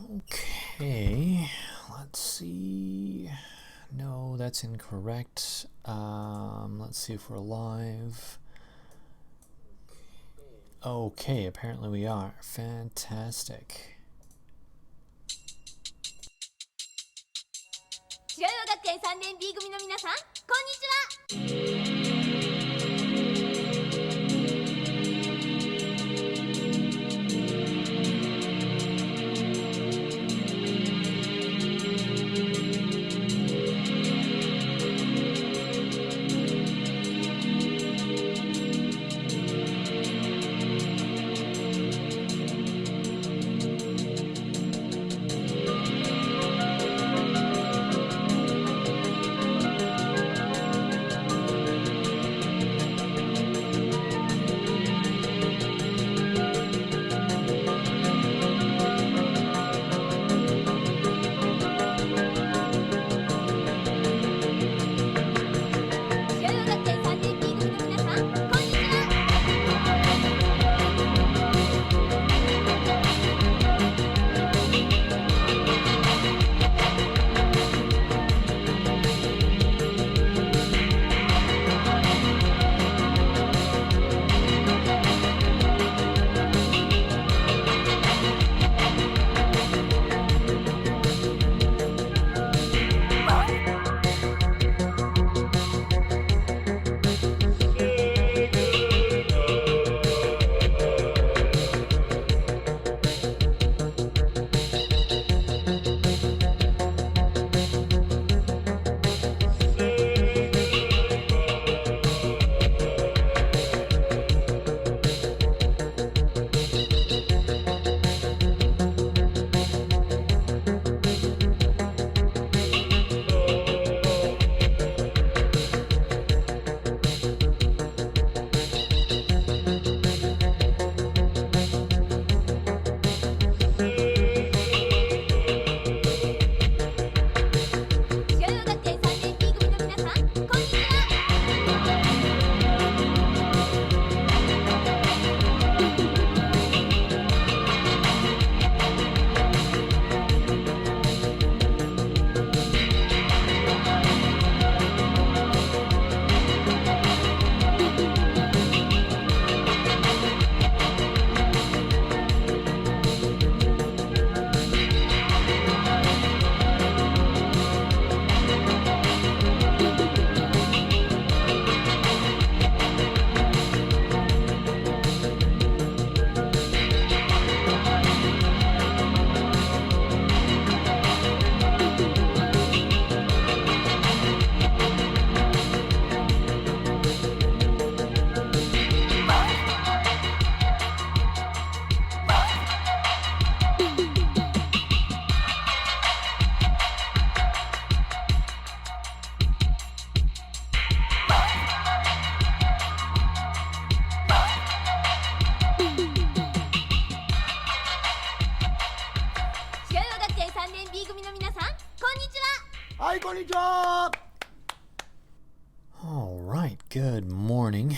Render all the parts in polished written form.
Okay, let's see. No, that's incorrect. Let's see if we're live. Okay, apparently we are. Fantastic. 白岩学園3年 B 組の皆さん、こんにちは。All right, good morning.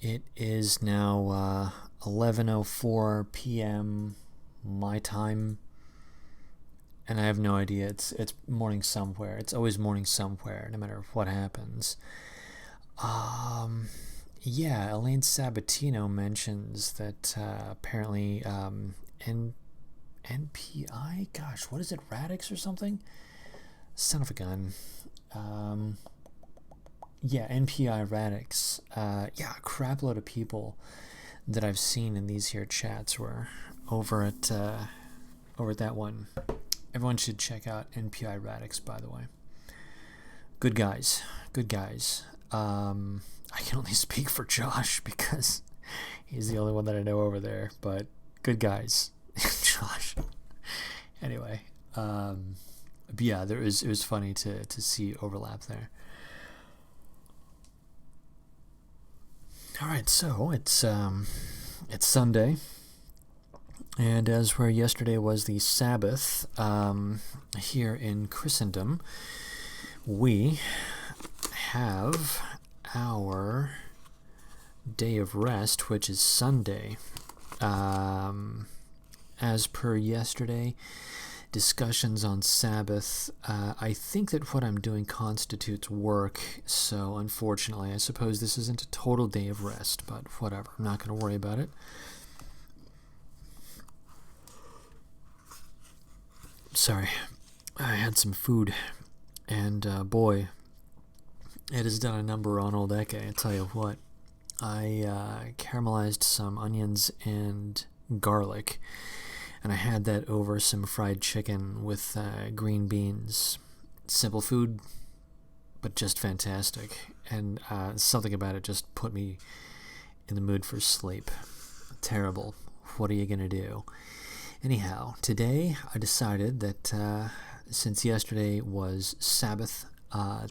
It is now 11:04 p.m. my time, and I have no idea. It's morning somewhere. It's always morning somewhere, no matter what happens. Yeah, Elaine Sabatino mentions that apparently NPI. Gosh, what is it? Radix or something? Son of a gun. Yeah, NPI Radix. Yeah, a crap load of people that I've seen in these here chats were over at that one. Everyone should check out NPI Radix, by the way. Good guys. Good guys. I can only speak for Josh because he's the only one that I know over there, but good guys. Josh. Anyway, but yeah, it was funny to see overlap there. All right, so it's Sunday, and as where yesterday was the Sabbath, here in Christendom, we have our day of rest, which is Sunday. As per yesterday, discussions on Sabbath. I think that what I'm doing constitutes work, so unfortunately I suppose this isn't a total day of rest, but whatever, I'm not going to worry about it. Sorry, I had some food, and boy, it has done a number on old Eke, I tell you what. I caramelized some onions and garlic, and I had that over some fried chicken with green beans. Simple food, but just fantastic, and something about it just put me in the mood for sleep. Terrible. What are you going to do? Anyhow, today I decided that since yesterday was Sabbath,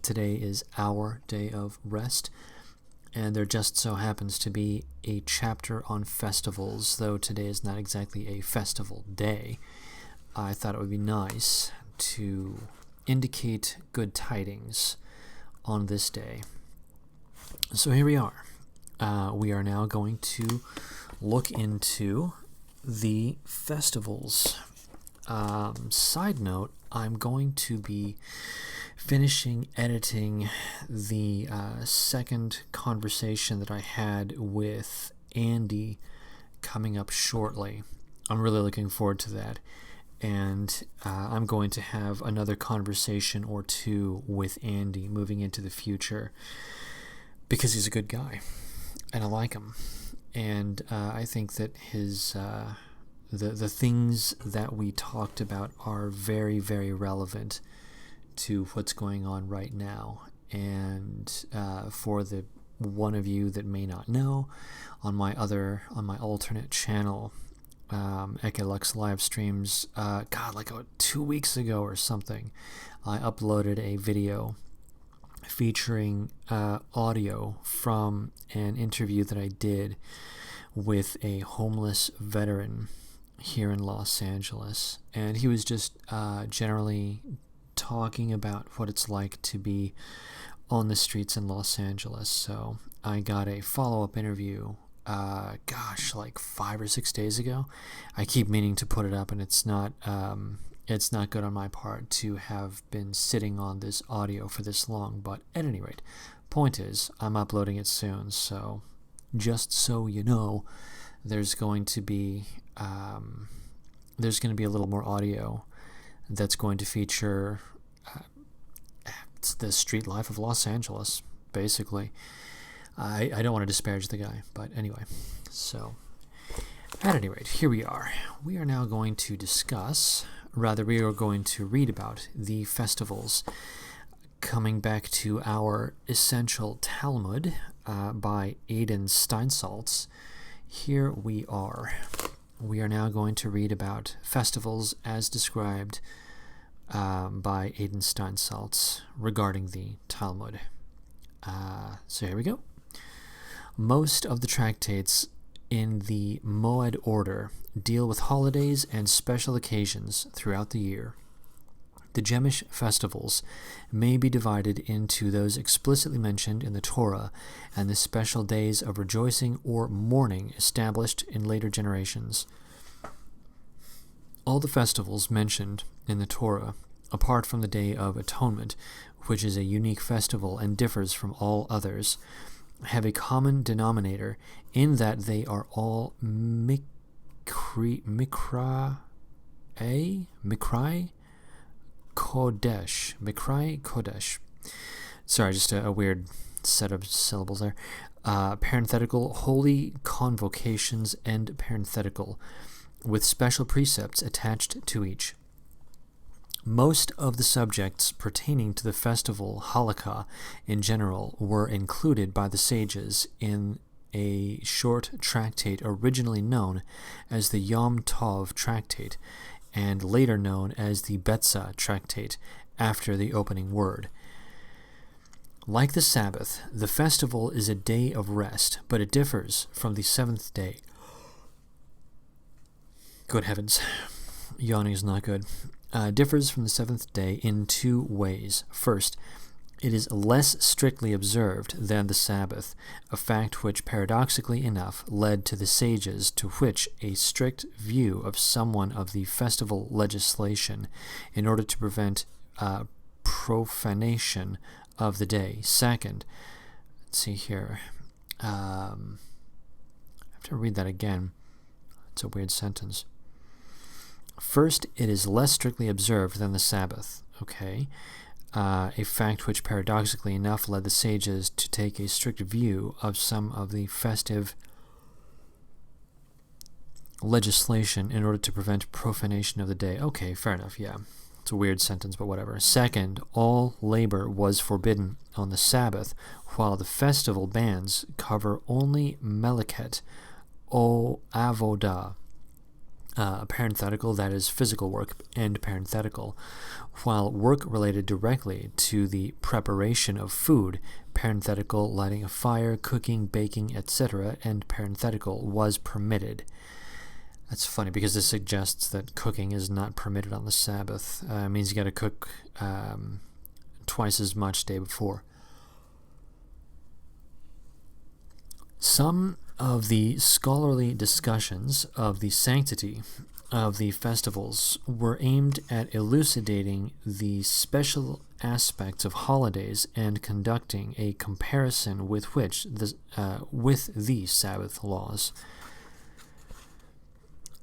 today is our day of rest, and there just so happens to be a chapter on festivals, though today is not exactly a festival day. I thought it would be nice to indicate good tidings on this day. So here we are. We are now going to look into the festivals. Side note, I'm going to be finishing editing the second conversation that I had with Andy coming up shortly. I'm really looking forward to that. And I'm going to have another conversation or two with Andy moving into the future because he's a good guy and I like him. And I think that his the things that we talked about are very, very relevant to what's going on right now. And for the one of you that may not know, on my alternate channel, Ekelux live streams, like 2 weeks ago or something, I uploaded a video featuring audio from an interview that I did with a homeless veteran here in Los Angeles, and he was just generally talking about what it's like to be on the streets in Los Angeles. So I got a follow-up interview like 5 or 6 days ago. I keep meaning to put it up, and it's not good on my part to have been sitting on this audio for this long, but at any rate, point is, I'm uploading it soon, so just so you know, there's going to be a little more audio that's going to feature the street life of Los Angeles, basically. I don't want to disparage the guy, but anyway, so at any rate, here we are. We are now going to we are going to read about the festivals. Coming back to our Essential Talmud by Aidan Steinsaltz, here we are. We are now going to read about festivals as described by Aidan Steinsaltz regarding the Talmud. So here we go. Most of the tractates in the Moed order deal with holidays and special occasions throughout the year. The Jemish festivals may be divided into those explicitly mentioned in the Torah and the special days of rejoicing or mourning established in later generations. All the festivals mentioned in the Torah, apart from the Day of Atonement, which is a unique festival and differs from all others, have a common denominator in that they are all Mikrai Kodesh. Sorry, just a weird set of syllables there. Parenthetical, holy convocations, and parenthetical, with special precepts attached to each. Most of the subjects pertaining to the festival Halakha in general were included by the sages in a short tractate originally known as the Yom Tov Tractate and later known as the Betzah Tractate after the opening word. Like the Sabbath, the festival is a day of rest, but it differs from the seventh day. Good heavens, yawning is not good. Differs from the seventh day in two ways. First, It is less strictly observed than the Sabbath, a fact which paradoxically enough led to the sages to which a strict view of somewhat of the festival legislation in order to prevent profanation of the day. Second, let's see here. I have to read that again. It's a weird sentence. First, it is less strictly observed than the Sabbath. Okay. A fact which paradoxically enough led the sages to take a strict view of some of the festive legislation in order to prevent profanation of the day. Okay, fair enough, yeah. It's a weird sentence, but whatever. Second, all labor was forbidden on the Sabbath, while the festival bans cover only melaket o avodah, parenthetical, that is physical work, end parenthetical, while work related directly to the preparation of food, parenthetical, lighting a fire, cooking, baking, etc., end parenthetical, was permitted. That's funny because this suggests that cooking is not permitted on the Sabbath. It means you got to cook twice as much day before. Some of the scholarly discussions of the sanctity of the festivals were aimed at elucidating the special aspects of holidays and conducting a comparison with the Sabbath laws.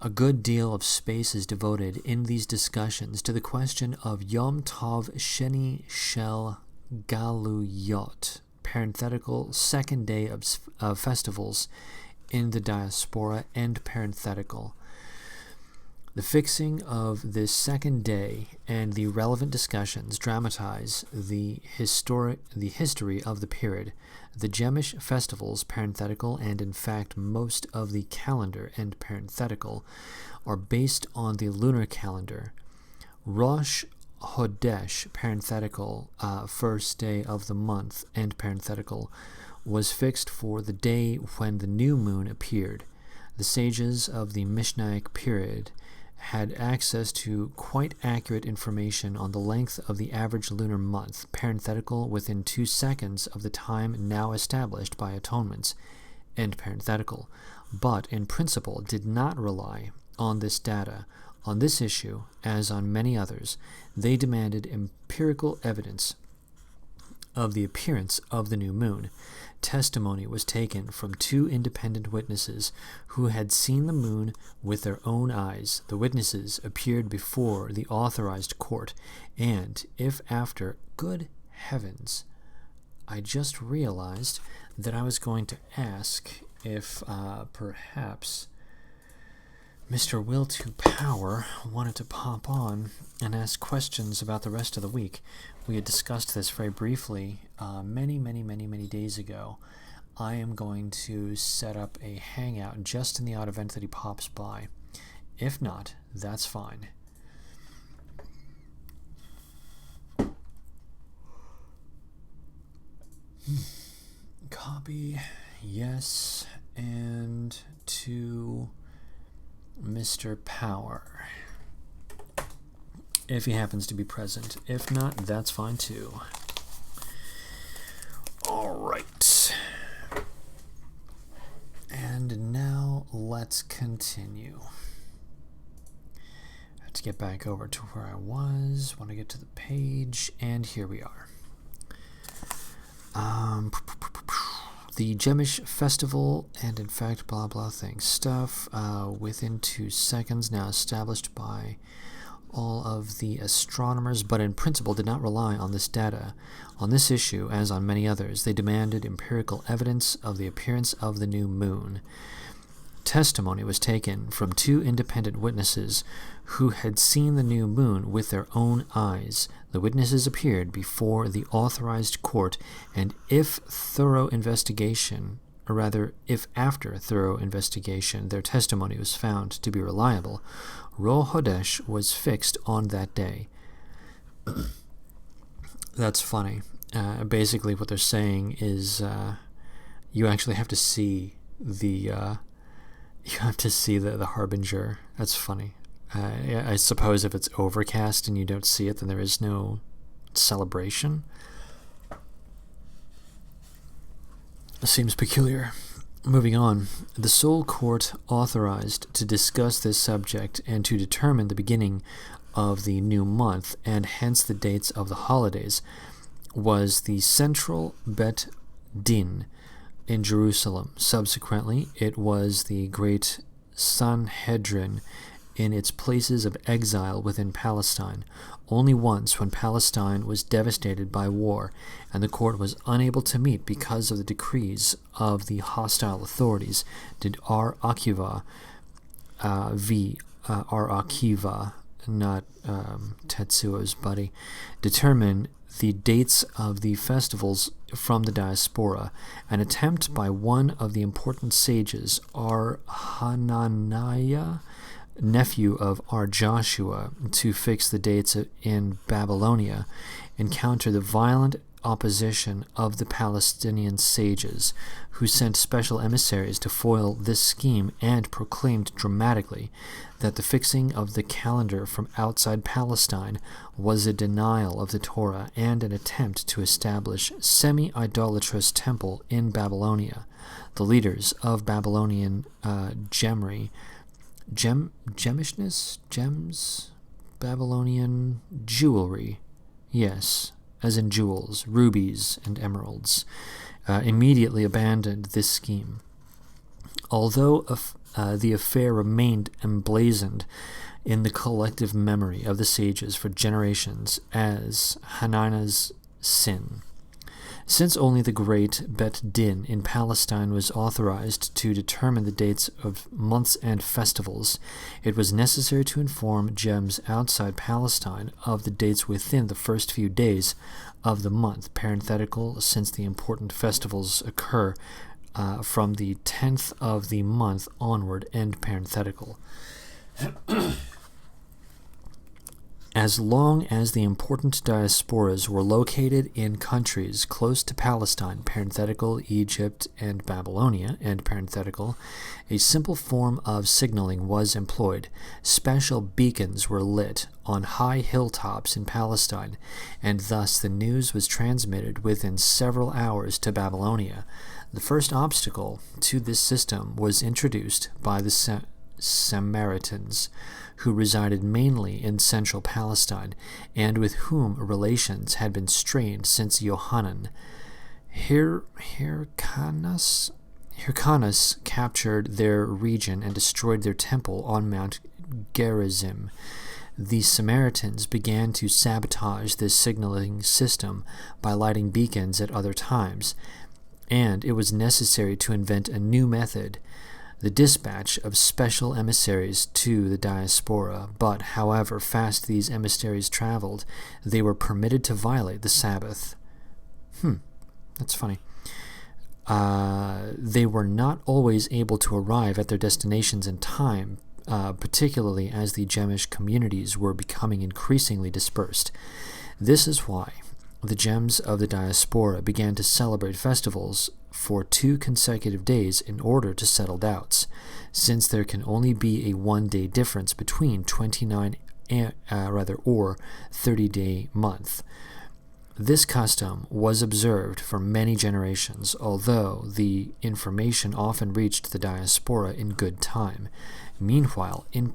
A good deal of space is devoted in these discussions to the question of Yom Tov Sheni Shel Galuyot, parenthetical, second day of festivals in the diaspora, end parenthetical. The fixing of this second day and the relevant discussions dramatize the history of the period. The Jemish festivals, parenthetical, and in fact most of the calendar, end parenthetical, are based on the lunar calendar. Rosh Hodesh, parenthetical, first day of the month, end parenthetical, was fixed for the day when the new moon appeared. The sages of the Mishnaic period had access to quite accurate information on the length of the average lunar month, parenthetical, within 2 seconds of the time now established by atonements, end parenthetical, but in principle did not rely on this data. On this issue, as on many others, they demanded empirical evidence of the appearance of the new moon. Testimony was taken from 2 independent witnesses who had seen the moon with their own eyes. The witnesses appeared before the authorized court, and if after, good heavens, I just realized that I was going to ask if perhaps Mr. Will to Power wanted to pop on and ask questions about the rest of the week. We had discussed this very briefly many days ago. I am going to set up a hangout just in the odd event that he pops by. If not, that's fine. Copy, yes, and to Mr. Power, if he happens to be present. If not, that's fine too. All right. And now let's continue. I have to get back over to where I was. Want to get to the page, and here we are. The Jemish festival, and in fact, blah blah thing stuff, within 2 seconds, now established by all of the astronomers, but in principle did not rely on this data. On this issue, as on many others, they demanded empirical evidence of the appearance of the new moon. Testimony was taken from 2 independent witnesses who had seen the new moon with their own eyes. The witnesses appeared before the authorized court, and if after thorough investigation, their testimony was found to be reliable, Rosh Hodesh was fixed on that day. That's funny. Basically, what they're saying is you actually have to see the harbinger. That's funny. I suppose if it's overcast and you don't see it, then there is no celebration. Seems peculiar. Moving on, the sole court authorized to discuss this subject and to determine the beginning of the new month and hence the dates of the holidays was the Central Bet Din in Jerusalem. Subsequently, it was the Great Sanhedrin in its places of exile within Palestine. Only once, when Palestine was devastated by war and the court was unable to meet because of the decrees of the hostile authorities, did R. Akiva, not Tetsuo's buddy, determine the dates of the festivals from the diaspora. An attempt by one of the important sages, R. Hananiah, nephew of R. Joshua, to fix the dates in Babylonia, encountered the violent opposition of the Palestinian sages, who sent special emissaries to foil this scheme and proclaimed dramatically that the fixing of the calendar from outside Palestine was a denial of the Torah and an attempt to establish semi-idolatrous temple in Babylonia. The leaders of Babylonian Babylonian jewelry, yes, as in jewels, rubies, and emeralds, immediately abandoned this scheme. Although the affair remained emblazoned in the collective memory of the sages for generations as Hananiah's sin. Since only the great Bet Din in Palestine was authorized to determine the dates of months and festivals, it was necessary to inform gems outside Palestine of the dates within the first few days of the month, parenthetical, since the important festivals occur from the 10th of the month onward, end parenthetical. As long as the important diasporas were located in countries close to Palestine, parenthetical, Egypt and Babylonia, end parenthetical, a simple form of signaling was employed. Special beacons were lit on high hilltops in Palestine, and thus the news was transmitted within several hours to Babylonia. The first obstacle to this system was introduced by the Samaritans, who resided mainly in central Palestine, and with whom relations had been strained since Yohanan. Hyrcanus captured their region and destroyed their temple on Mount Gerizim. The Samaritans began to sabotage this signaling system by lighting beacons at other times, and it was necessary to invent a new method, the dispatch of special emissaries to the diaspora. But however fast these emissaries traveled, they were permitted to violate the Sabbath. That's funny. They were not always able to arrive at their destinations in time, particularly as the Gemish communities were becoming increasingly dispersed. This is why the gems of the diaspora began to celebrate festivals for 2 consecutive days in order to settle doubts, since there can only be a 1-day difference between 29 or 30-day month. This custom was observed for many generations, although the information often reached the diaspora in good time. Meanwhile, the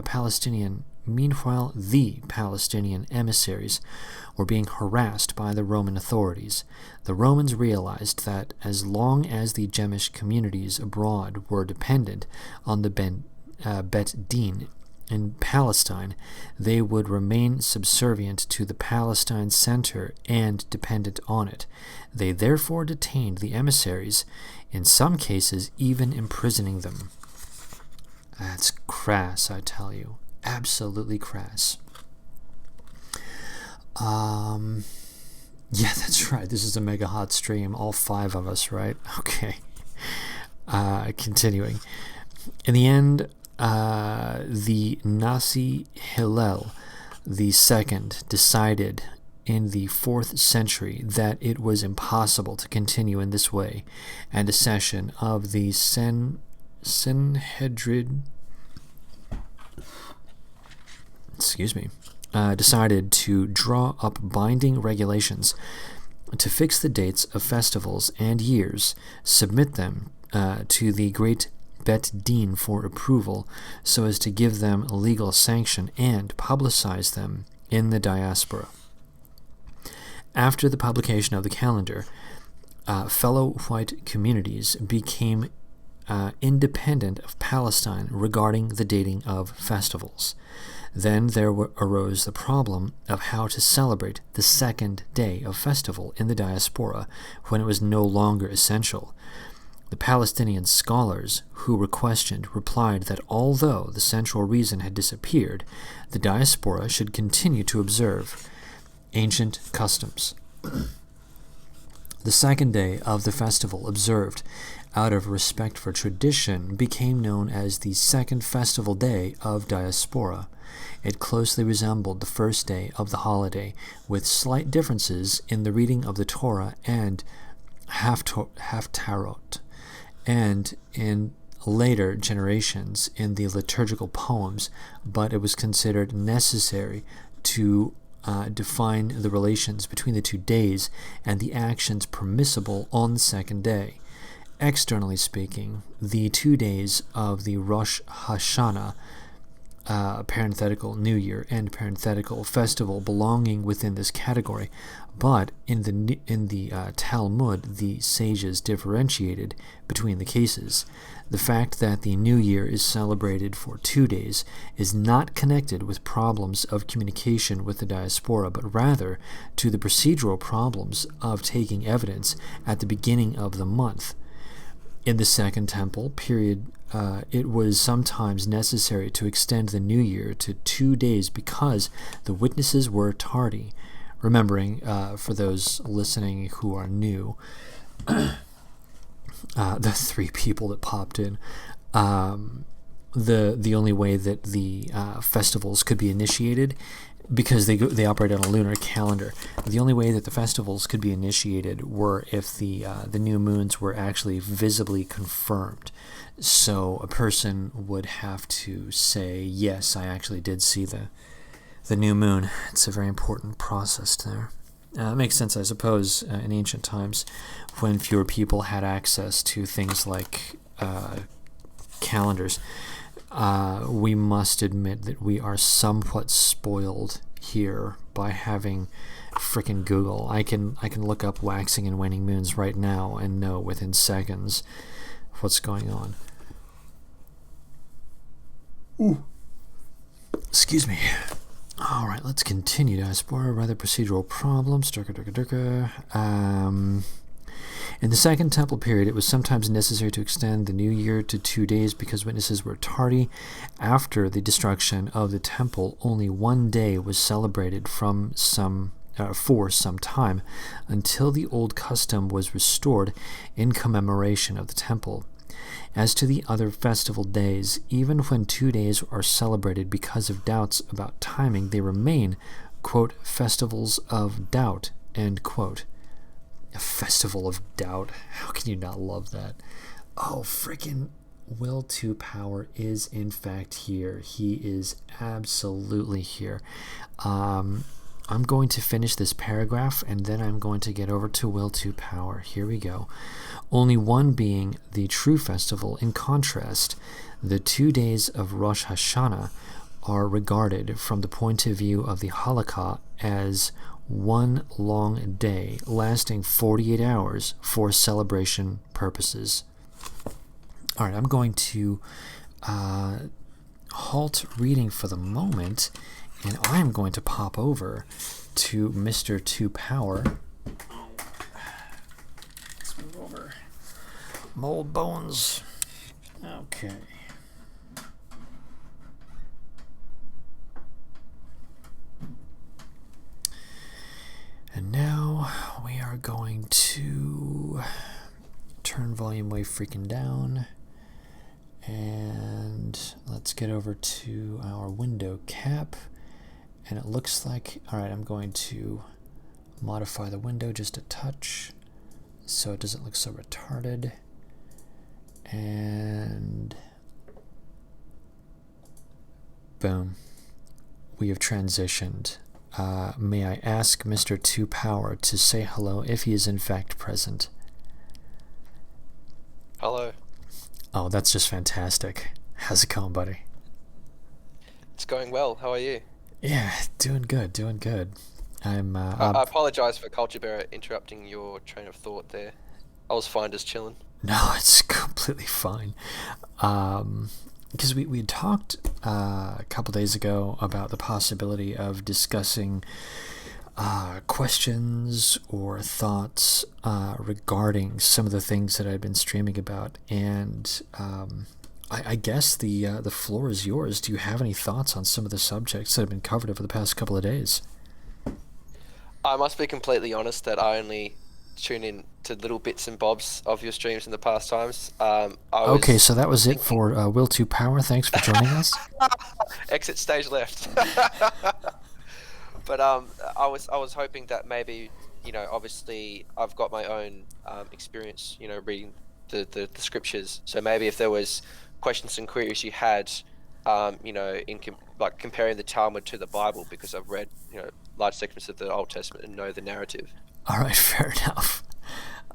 Palestinian emissaries were being harassed by the Roman authorities. The Romans realized that as long as the Gemish communities abroad were dependent on the Bet Din in Palestine, they would remain subservient to the Palestine center and dependent on it. They therefore detained the emissaries, in some cases even imprisoning them. That's crass, I tell you. Absolutely crass. Yeah, that's right. This is a mega hot stream. All 5 of us, right? Okay. Continuing. In the end, the Nasi Hillel II decided in the 4th century that it was impossible to continue in this way, and a session of the Sanhedrin decided to draw up binding regulations to fix the dates of festivals and years, submit them to the Great Bet Din for approval so as to give them a legal sanction, and publicize them in the diaspora. After the publication of the calendar, fellow white communities became independent of Palestine regarding the dating of festivals. Then there arose the problem of how to celebrate the second day of festival in the diaspora when it was no longer essential. The Palestinian scholars who were questioned replied that although the central reason had disappeared, the diaspora should continue to observe ancient customs. The second day of the festival, observed out of respect for tradition, became known as the second festival day of diaspora. It closely resembled the first day of the holiday, with slight differences in the reading of the Torah and Haftarot, and in later generations in the liturgical poems, but it was considered necessary to define the relations between the 2 days and the actions permissible on the second day. Externally speaking, the 2 days of the Rosh Hashanah, parenthetical New Year, and parenthetical festival belonging within this category, but in the Talmud, the sages differentiated between the cases. The fact that the New Year is celebrated for 2 days is not connected with problems of communication with the diaspora, but rather to the procedural problems of taking evidence at the beginning of the month. In the Second Temple period, it was sometimes necessary to extend the New Year to 2 days because the witnesses were tardy. Remembering, for those listening who are new, the 3 people that popped in, the only way that the festivals could be initiated, because they operate on a lunar calendar, the only way that the festivals could be initiated were if the new moons were actually visibly confirmed. So a person would have to say, yes, I actually did see the new moon. It's a very important process there. It makes sense, I suppose, in ancient times when fewer people had access to things like calendars. We must admit that we are somewhat spoiled here by having frickin' Google. I can look up waxing and waning moons right now and know within seconds what's going on. Ooh. Excuse me. All right, let's continue. Diaspora, rather procedural problems. In the Second Temple period, it was sometimes necessary to extend the New Year to 2 days because witnesses were tardy. After the destruction of the temple, only 1 day was celebrated for some time, until the old custom was restored in commemoration of the temple. As to the other festival days, even when 2 days are celebrated because of doubts about timing, they remain, quote, festivals of doubt, end quote. A festival of doubt. How can you not love that? Oh, freaking Will to Power is in fact here. He is absolutely here. I'm going to finish this paragraph and then I'm going to get over to Will to Power. Here we go. Only one being the true festival. In contrast, the 2 days of Rosh Hashanah are regarded from the point of view of the Halakha as one long day lasting 48 hours for celebration purposes. All right, I'm going to halt reading for the moment, and I'm going to pop over to Mr. 2 Power. Let's move over. Mold bones. Okay. And now we are going to turn volume way freaking down. And let's get over to our window cap. And it looks like, all right, I'm going to modify the window just a touch so it doesn't look so retarded. And boom, we have transitioned may I ask Mr. Two Power to say hello if he is in fact present? Hello. Oh, that's just fantastic. How's it going, buddy? It's going well. How are you? Yeah, doing good, doing good. I'm I apologize for Culture Bearer interrupting your train of thought there. I was fine just chilling. No, it's completely fine. Because we had talked a couple days ago about the possibility of discussing questions or thoughts regarding some of the things that I'd been streaming about, and I guess the floor is yours. Do you have any thoughts on some of the subjects that have been covered over the past couple of days? I must be completely honest that I only tune in to little bits and bobs of your streams in the past times. Okay, so that was it for Will to Power. Thanks for joining us. Exit stage left. But I was hoping that maybe, obviously I've got my own experience, reading the scriptures. So maybe if there was questions and queries you had, like comparing the Talmud to the Bible, because I've read, large segments of the Old Testament and know the narrative. All right, fair enough.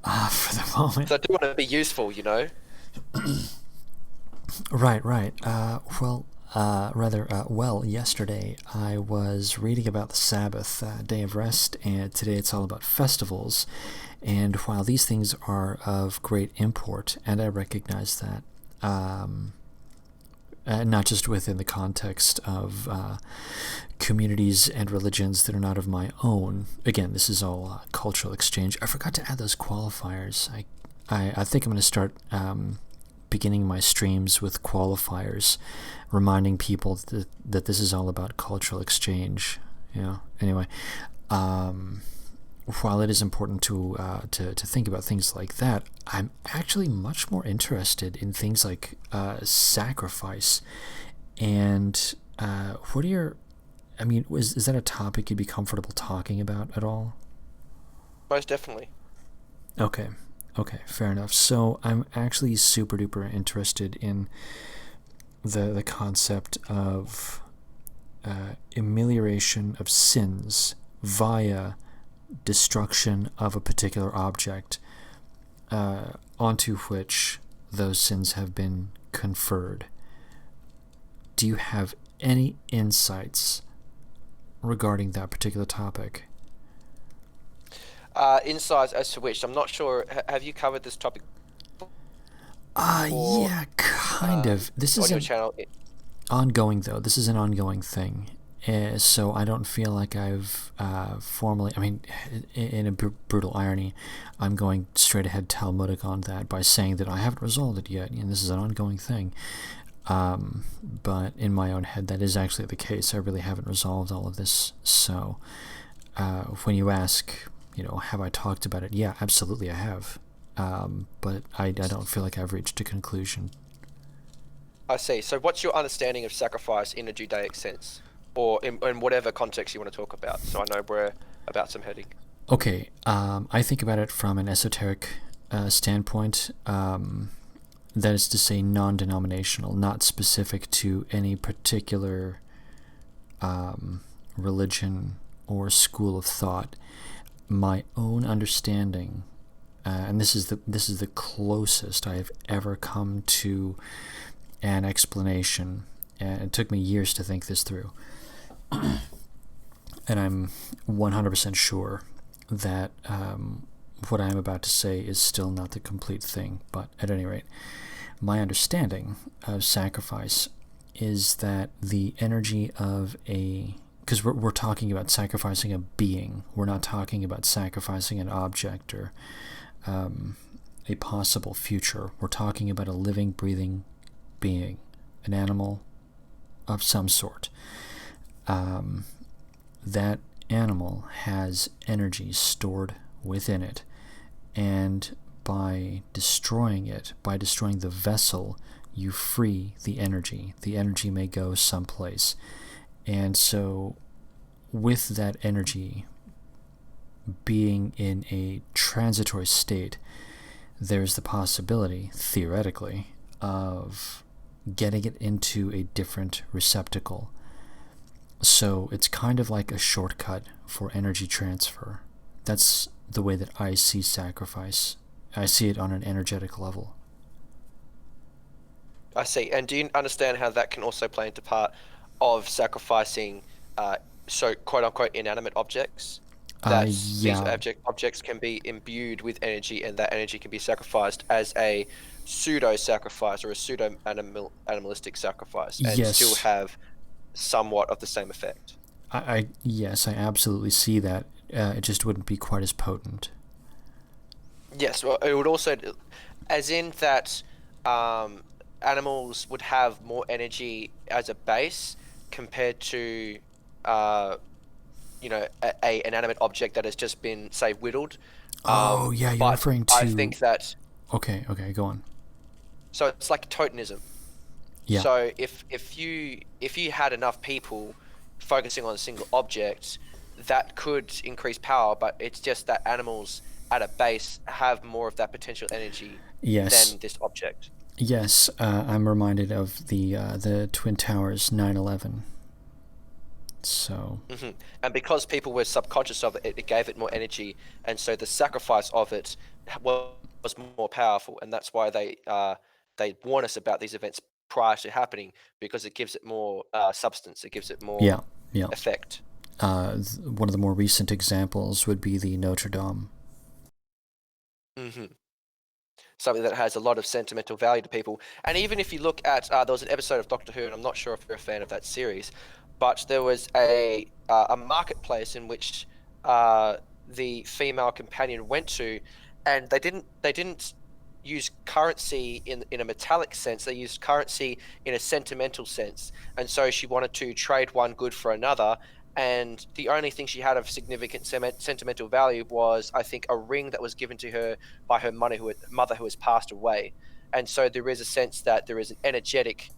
For the moment. So I do want to be useful, Right. Well, yesterday I was reading about the Sabbath, day of rest, and today it's all about festivals. And while these things are of great import, and I recognize that, not just within the context of communities and religions that are not of my own. Again, this is all cultural exchange. I forgot to add those qualifiers. I think I'm going to start beginning my streams with qualifiers, reminding people that this is all about cultural exchange. Anyway, while it is important to think about things like that, I'm actually much more interested in things like sacrifice. And what are your... is that a topic you'd be comfortable talking about at all? Most definitely. Okay, fair enough. So I'm actually super duper interested in the concept of amelioration of sins via destruction of a particular object onto which those sins have been conferred. Do you have any insights regarding that particular topic? Insights as to which, I'm not sure. Have you covered this topic? Yeah, kind of. This is on your channel. Ongoing, though. This is an ongoing thing. So I don't feel like I've formally... in a brutal irony, I'm going straight ahead Talmudic on that by saying that I haven't resolved it yet, and this is an ongoing thing. But in my own head, that is actually the case. I really haven't resolved all of this. So when you ask, have I talked about it? Yeah, absolutely I have. But I don't feel like I've reached a conclusion. I see. So what's your understanding of sacrifice in a Judaic sense? Or in whatever context you want to talk about, so I know where abouts I'm heading. Okay, I think about it from an esoteric standpoint. That is to say, non-denominational, not specific to any particular religion or school of thought. My own understanding, and this is the closest I have ever come to an explanation, and it took me years to think this through. And I'm 100% sure that what I am about to say is still not the complete thing, but at any rate, my understanding of sacrifice is that the energy of because we're talking about sacrificing a being, we're not talking about sacrificing an object or a possible future. We're talking about a living, breathing being, an animal of some sort. That animal has energy stored within it, and by destroying it, by destroying the vessel, you free the energy. The energy may go someplace. And so with that energy being in a transitory state, there's the possibility, theoretically, of getting it into a different receptacle. So it's kind of like a shortcut for energy transfer. That's the way that I see sacrifice. I see it on an energetic level. I see. And do you understand how that can also play into part of sacrificing, uh, so quote unquote inanimate objects? That these Yeah. objects can be imbued with energy, and that energy can be sacrificed as a pseudo sacrifice or a pseudo animalistic sacrifice, and still Yes. have somewhat of the same effect. Yes, I absolutely see that. It just wouldn't be quite as potent. Yes, well, it would also, as in that, um, animals would have more energy as a base compared to, uh, an animate object that has just been, say, whittled. Oh, yeah, you're But referring I to. think that, Okay, okay, go on. so it's like totemism. Yeah. So if you had enough people focusing on a single object, that could increase power, but it's just that animals at a base have more of that potential energy Yes. than this object. Yes, I'm reminded of the Twin Towers 9/11. So, And because people were subconscious of it, it gave it more energy, and so the sacrifice of it was more powerful, and that's why they warn us about these events prior to happening, because it gives it more substance, it gives it yeah, more yeah. effect. One of the more recent examples would be the Notre Dame. hmm Something that has a lot of sentimental value to people. And even if you look at, there was an episode of Doctor Who, and I'm not sure if you're a fan of that series, but there was a marketplace in which the female companion went to, and they didn't use currency in a metallic sense. They used currency in a sentimental sense, and so she wanted to trade one good for another. And the only thing she had of significant sentimental value was, I think, a ring that was given to her by her mother who has passed away. And so there is a sense that there is an energetic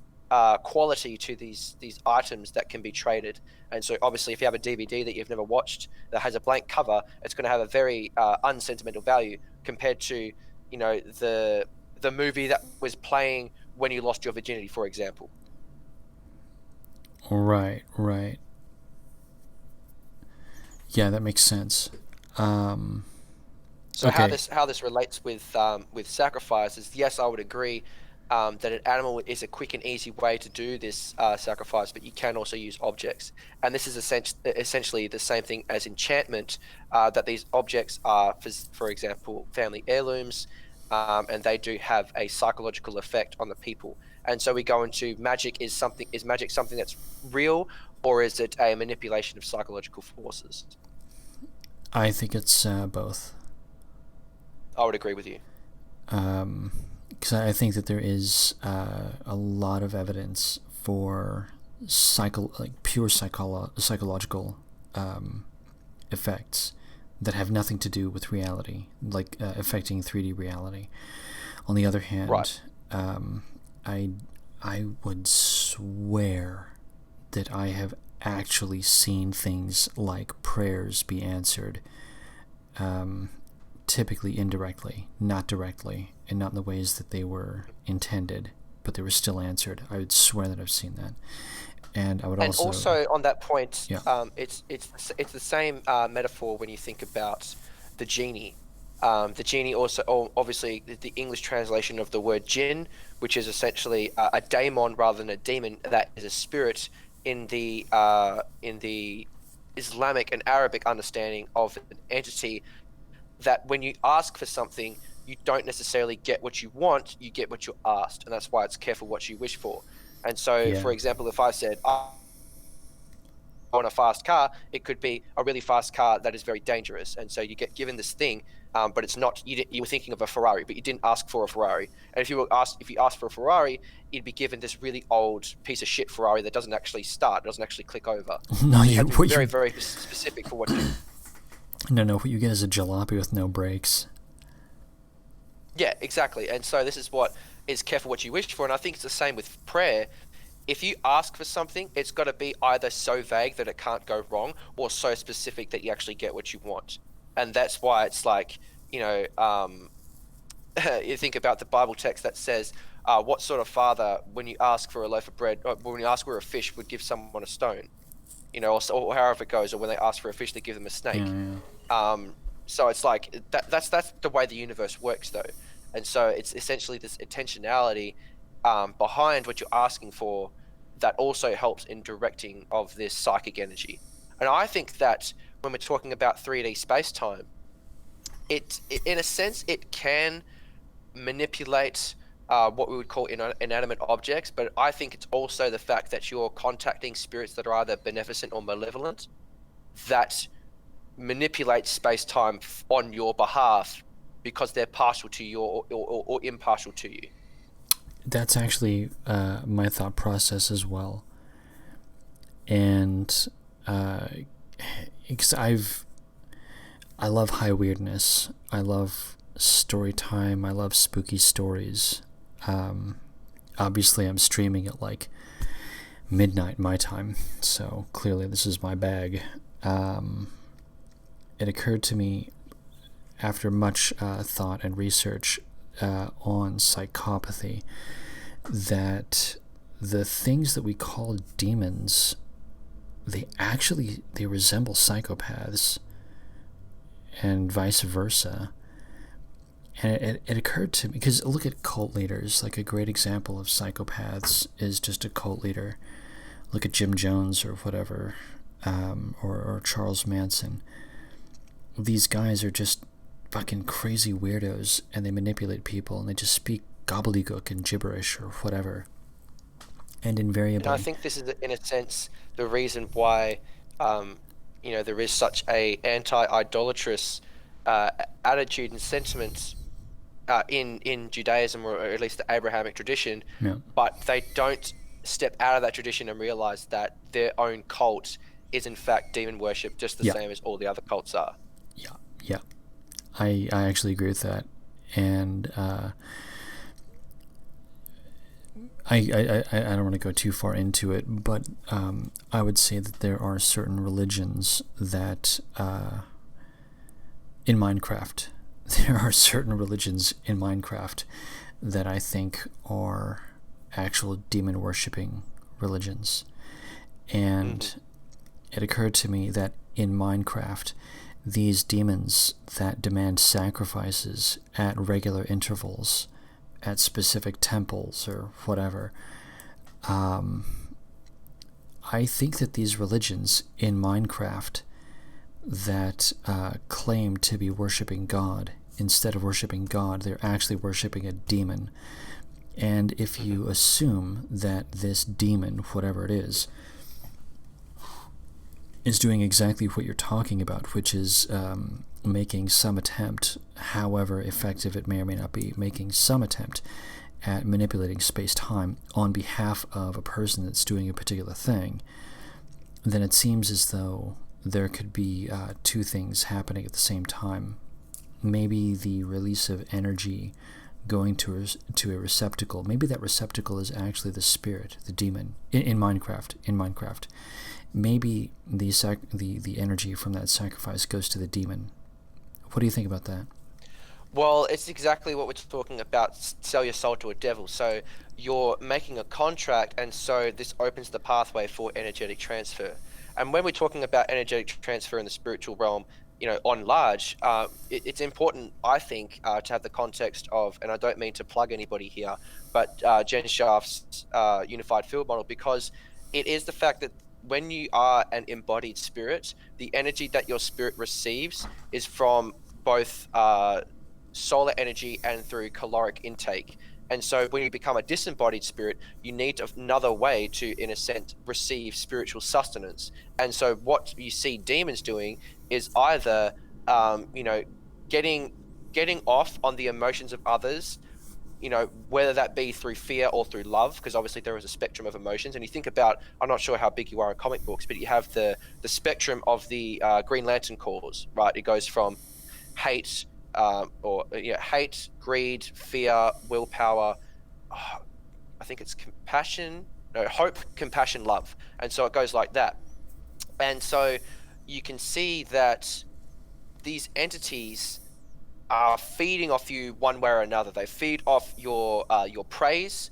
quality to these items that can be traded. And so obviously, if you have a DVD that you've never watched that has a blank cover, it's going to have a very unsentimental value compared to the movie that was playing when you lost your virginity, for example. Right, right. Yeah, that makes sense. Um, So how okay. this relates with sacrifice is, yes, I would agree that an animal is a quick and easy way to do this sacrifice, but you can also use objects, and this is essentially the same thing as enchantment. That these objects are, for example, family heirlooms, and they do have a psychological effect on the people. And so we go into magic. Is magic something that's real, or is it a manipulation of psychological forces? I think it's both. I would agree with you. Because I think that there is a lot of evidence for pure psychological effects that have nothing to do with reality, like affecting 3D reality. On the other Right. hand, I I would swear that I have actually seen things like prayers be answered, um, typically indirectly, not directly, and not in the ways that they were intended, but they were still answered. I would swear that I've seen that, and I would And also, also on that point, yeah, it's the same metaphor when you think about the genie. The genie also, obviously, the English translation of the word jinn, which is essentially a daemon rather than a demon, that is a spirit in the Islamic and Arabic understanding of an entity, that when you ask for something, you don't necessarily get what you want, you get what you're asked, and that's why it's careful what you wish for. And so, yeah, for example, if I said, I want a fast car, it could be a really fast car that is very dangerous. And so you get given this thing, but it's not. You were thinking of a Ferrari, but you didn't ask for a Ferrari. And if you asked for a Ferrari, you'd be given this really old piece of shit Ferrari that doesn't actually start, doesn't actually click over. no, So you you had to be what very, you very specific for what you. no, what you get is a jalopy with no brakes. Yeah, exactly. And so this is what is careful what you wish for. And I think it's the same with prayer. If you ask for something, it's got to be either so vague that it can't go wrong, or so specific that you actually get what you want. And that's why it's like, you know, you think about the Bible text that says, what sort of father, when you ask for a loaf of bread, or when you ask where a fish, would give someone a stone? or however it goes, or when they ask for a fish, they give them a snake. Yeah. So it's like that's the way the universe works, though, and so it's essentially this intentionality behind what you're asking for that also helps in directing of this psychic energy. And I think that when we're talking about 3D space-time, it in a sense it can manipulate what we would call inanimate objects, but I think it's also the fact that you're contacting spirits that are either beneficent or malevolent that manipulate space-time on your behalf because they're partial to you or impartial to you. That's actually my thought process as well. And because I love high weirdness. I love story time. I love spooky stories. Obviously, I'm streaming at like midnight my time, so clearly this is my bag. It occurred to me after much thought and research on psychopathy that the things that we call demons, they resemble psychopaths and vice versa. And it occurred to me, because look at cult leaders. Like a great example of psychopaths is just a cult leader. Look at Jim Jones or whatever, or Charles Manson. These guys are just fucking crazy weirdos, and they manipulate people, and they just speak gobbledygook and gibberish or whatever. And invariably, And I think this is, in a sense, the reason why there is such a anti-idolatrous attitude and sentiment in Judaism, or at least the Abrahamic tradition. yeah. But they don't step out of that tradition and realize that their own cult is in fact demon worship, just the same as all the other cults are. Yeah, I actually agree with that, and I don't want to go too far into it, but I would say that there are certain religions that in Minecraft, that I think are actual demon worshipping religions, and it occurred to me that in Minecraft, these demons that demand sacrifices at regular intervals at specific temples or whatever, I think that these religions in Minecraft that claim to be worshipping God, instead of worshipping God, they're actually worshipping a demon. And if you assume that this demon, whatever it is doing exactly what you're talking about, which is making some attempt, however effective it may or may not be, making some attempt at manipulating space-time on behalf of a person that's doing a particular thing, then it seems as though there could be two things happening at the same time. Maybe the release of energy going to a receptacle. Maybe that receptacle is actually the spirit, the demon, in Minecraft. Maybe the energy from that sacrifice goes to the demon. What do you think about that? Well, it's exactly what we're talking about, sell your soul to a devil. So you're making a contract, and so this opens the pathway for energetic transfer. And when we're talking about energetic transfer in the spiritual realm, on large, it's important, I think, to have the context of, and I don't mean to plug anybody here, but Jen Shaft's unified field model, because it is the fact that when you are an embodied spirit, the energy that your spirit receives is from both solar energy and through caloric intake. And so when you become a disembodied spirit, you need another way to, in a sense, receive spiritual sustenance. And so what you see demons doing is either, getting off on the emotions of others, whether that be through fear or through love, because obviously there is a spectrum of emotions. And you think about, I'm not sure how big you are in comic books, but you have the spectrum of the Green Lantern Corps, right? It goes from hate, hate, greed, fear, willpower. I think it's hope, compassion, love. And so it goes like that. And so you can see that these entities are feeding off you one way or another. They feed off your praise.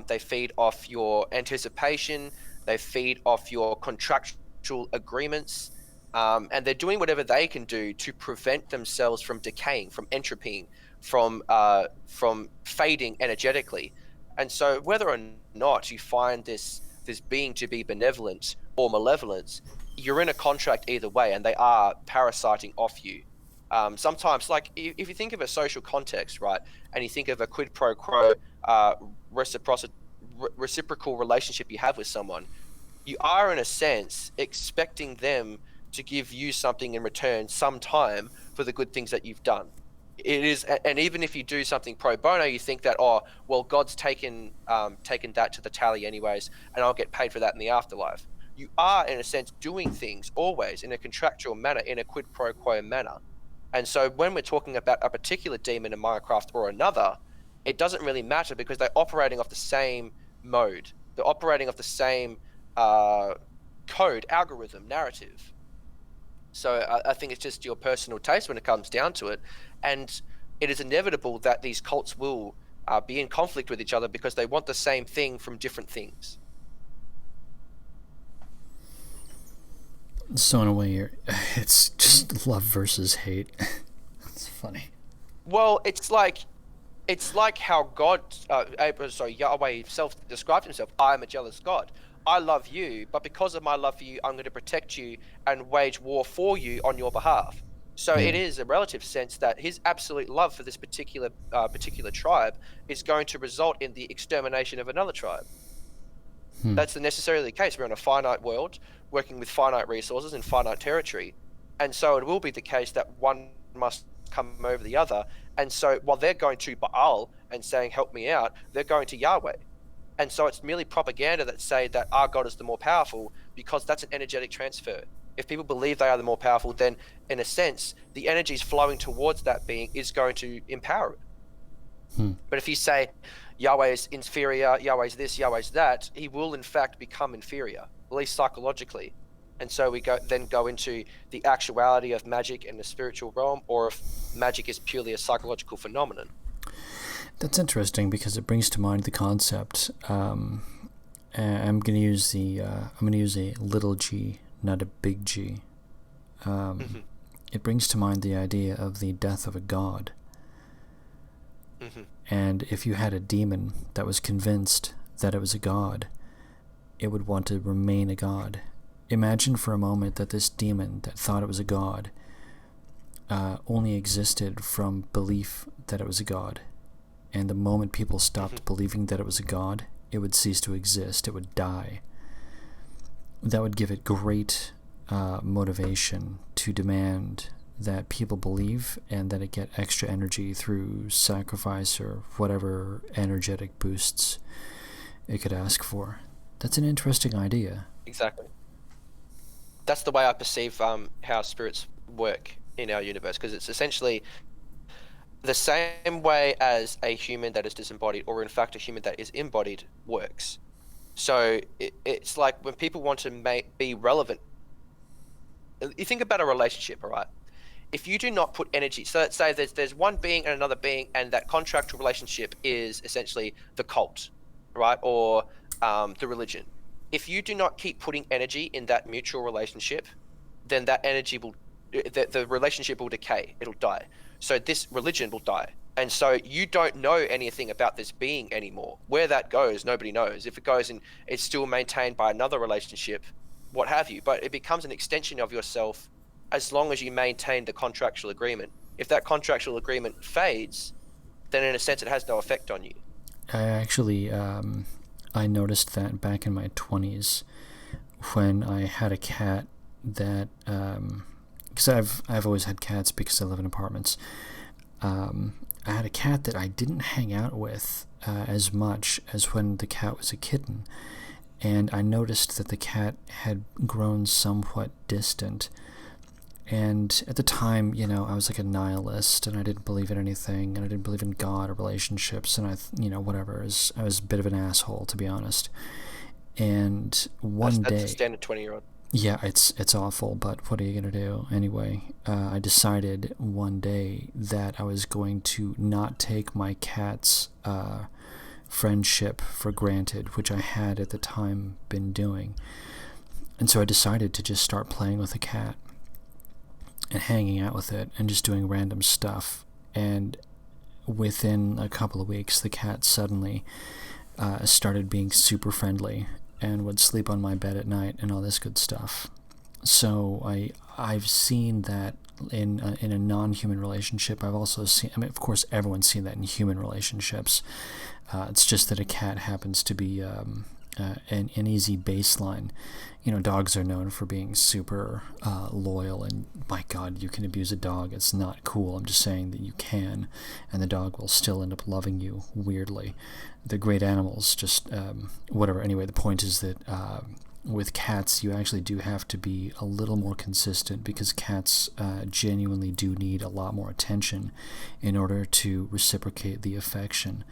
They feed off your anticipation. They feed off your contractual contractual agreements, and they're doing whatever they can do to prevent themselves from decaying, from entropying, from fading energetically. And so, whether or not you find this being to be benevolent or malevolent, you're in a contract either way, and they are parasiting off you. Sometimes, like if you think of a social context, right, and you think of a quid pro quo, reciprocal relationship you have with someone, you are in a sense expecting them to give you something in return sometime for the good things that you've done. It is, and even if you do something pro bono, you think that, oh well, God's taken that to the tally anyways, and I'll get paid for that in the afterlife. You are in a sense doing things always in a contractual manner, in a quid pro quo manner. And so when we're talking about a particular demon in Minecraft or another, it doesn't really matter because they're operating off the same mode. They're operating off the same code, algorithm, narrative. So I think it's just your personal taste when it comes down to it. And it is inevitable that these cults will be in conflict with each other because they want the same thing from different things. So in a way, it's just love versus hate. It's funny. Well, it's like how God, Yahweh himself described himself. I am a jealous God. I love you, but because of my love for you, I'm going to protect you and wage war for you on your behalf. So it is a relative sense that his absolute love for this particular tribe is going to result in the extermination of another tribe. That's necessarily the case. We're in a finite world, working with finite resources in finite territory. And so it will be the case that one must come over the other. And so while they're going to Baal and saying, help me out, they're going to Yahweh. And so it's merely propaganda that say that our God is the more powerful, because that's an energetic transfer. If people believe they are the more powerful, then in a sense, the energies flowing towards that being is going to empower it. But if you say Yahweh is inferior, Yahweh is this, Yahweh is that, he will in fact become inferior, at least psychologically. And so we go into the actuality of magic in the spiritual realm, or if magic is purely a psychological phenomenon. That's interesting because it brings to mind the concept. I'm going to use a little g, not a big G. It brings to mind the idea of the death of a god. And if you had a demon that was convinced that it was a god, it would want to remain a god. Imagine for a moment that this demon that thought it was a god only existed from belief that it was a god. And the moment people stopped believing that it was a god, it would cease to exist. It would die. That would give it great motivation to demand that people believe and that it get extra energy through sacrifice or whatever energetic boosts it could ask for. That's an interesting idea. Exactly. That's the way I perceive how spirits work in our universe, because it's essentially the same way as a human that is disembodied, or in fact a human that is embodied, works. So it's like when people want to be relevant, you think about a relationship, all right? If you do not put energy, so let's say there's one being and another being, and that contractual relationship is essentially the cult, right? Or the religion. If you do not keep putting energy in that mutual relationship, then that energy will, the relationship will decay. It'll die. So this religion will die. And so you don't know anything about this being anymore. Where that goes, nobody knows. If it goes and it's still maintained by another relationship, what have you. But it becomes an extension of yourself as long as you maintain the contractual agreement. If that contractual agreement fades, then in a sense it has no effect on you. I actually, I noticed that back in my 20s when I had a cat that, because I've always had cats because I live in apartments. I had a cat that I didn't hang out with as much as when the cat was a kitten. And I noticed that the cat had grown somewhat distant. And at the time, I was like a nihilist, and I didn't believe in anything, and I didn't believe in God or relationships, and whatever. I was a bit of an asshole, to be honest. And one day... That's a standard 20-year-old. Yeah, it's awful, but what are you going to do? Anyway, I decided one day that I was going to not take my cat's friendship for granted, which I had at the time been doing. And so I decided to just start playing with the cat and hanging out with it and just doing random stuff. And within a couple of weeks, the cat suddenly started being super friendly and would sleep on my bed at night and all this good stuff. So I've seen that in a non-human relationship. I've also seen, I mean, of course, everyone's seen that in human relationships. It's just that a cat happens to be an easy baseline. You know, dogs are known for being super loyal, and my God, you can abuse a dog. It's not cool. I'm just saying that you can, and the dog will still end up loving you weirdly. The great animals, just whatever. Anyway, the point is that with cats, you actually do have to be a little more consistent, because cats genuinely do need a lot more attention in order to reciprocate the affection.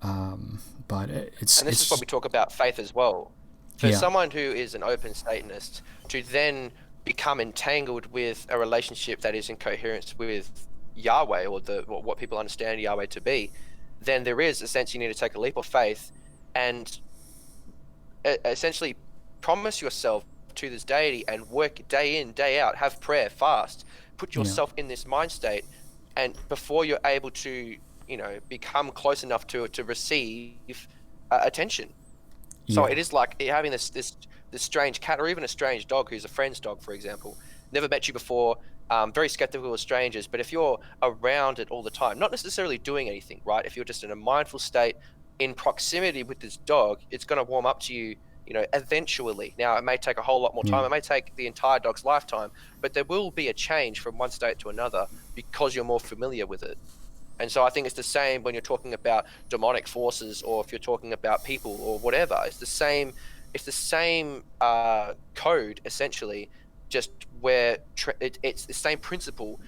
But it's... And this is what we talk about faith as well. For someone who is an open Satanist to then become entangled with a relationship that is in coherence with Yahweh, or what people understand Yahweh to be, then there is a sense you need to take a leap of faith and essentially promise yourself to this deity and work day in, day out, have prayer, fast, put yourself in this mind state, and before you're able to, you know, become close enough to receive attention. So it is like having this strange cat, or even a strange dog who's a friend's dog, for example, never met you before, very skeptical of strangers, but if you're around it all the time, not necessarily doing anything, right? If you're just in a mindful state in proximity with this dog, it's going to warm up to you, you know, eventually. Now, it may take a whole lot more time. It may take the entire dog's lifetime, but there will be a change from one state to another because you're more familiar with it. And so I think it's the same when you're talking about demonic forces, or if you're talking about people or whatever. It's the same code, essentially, just where it's the same principle.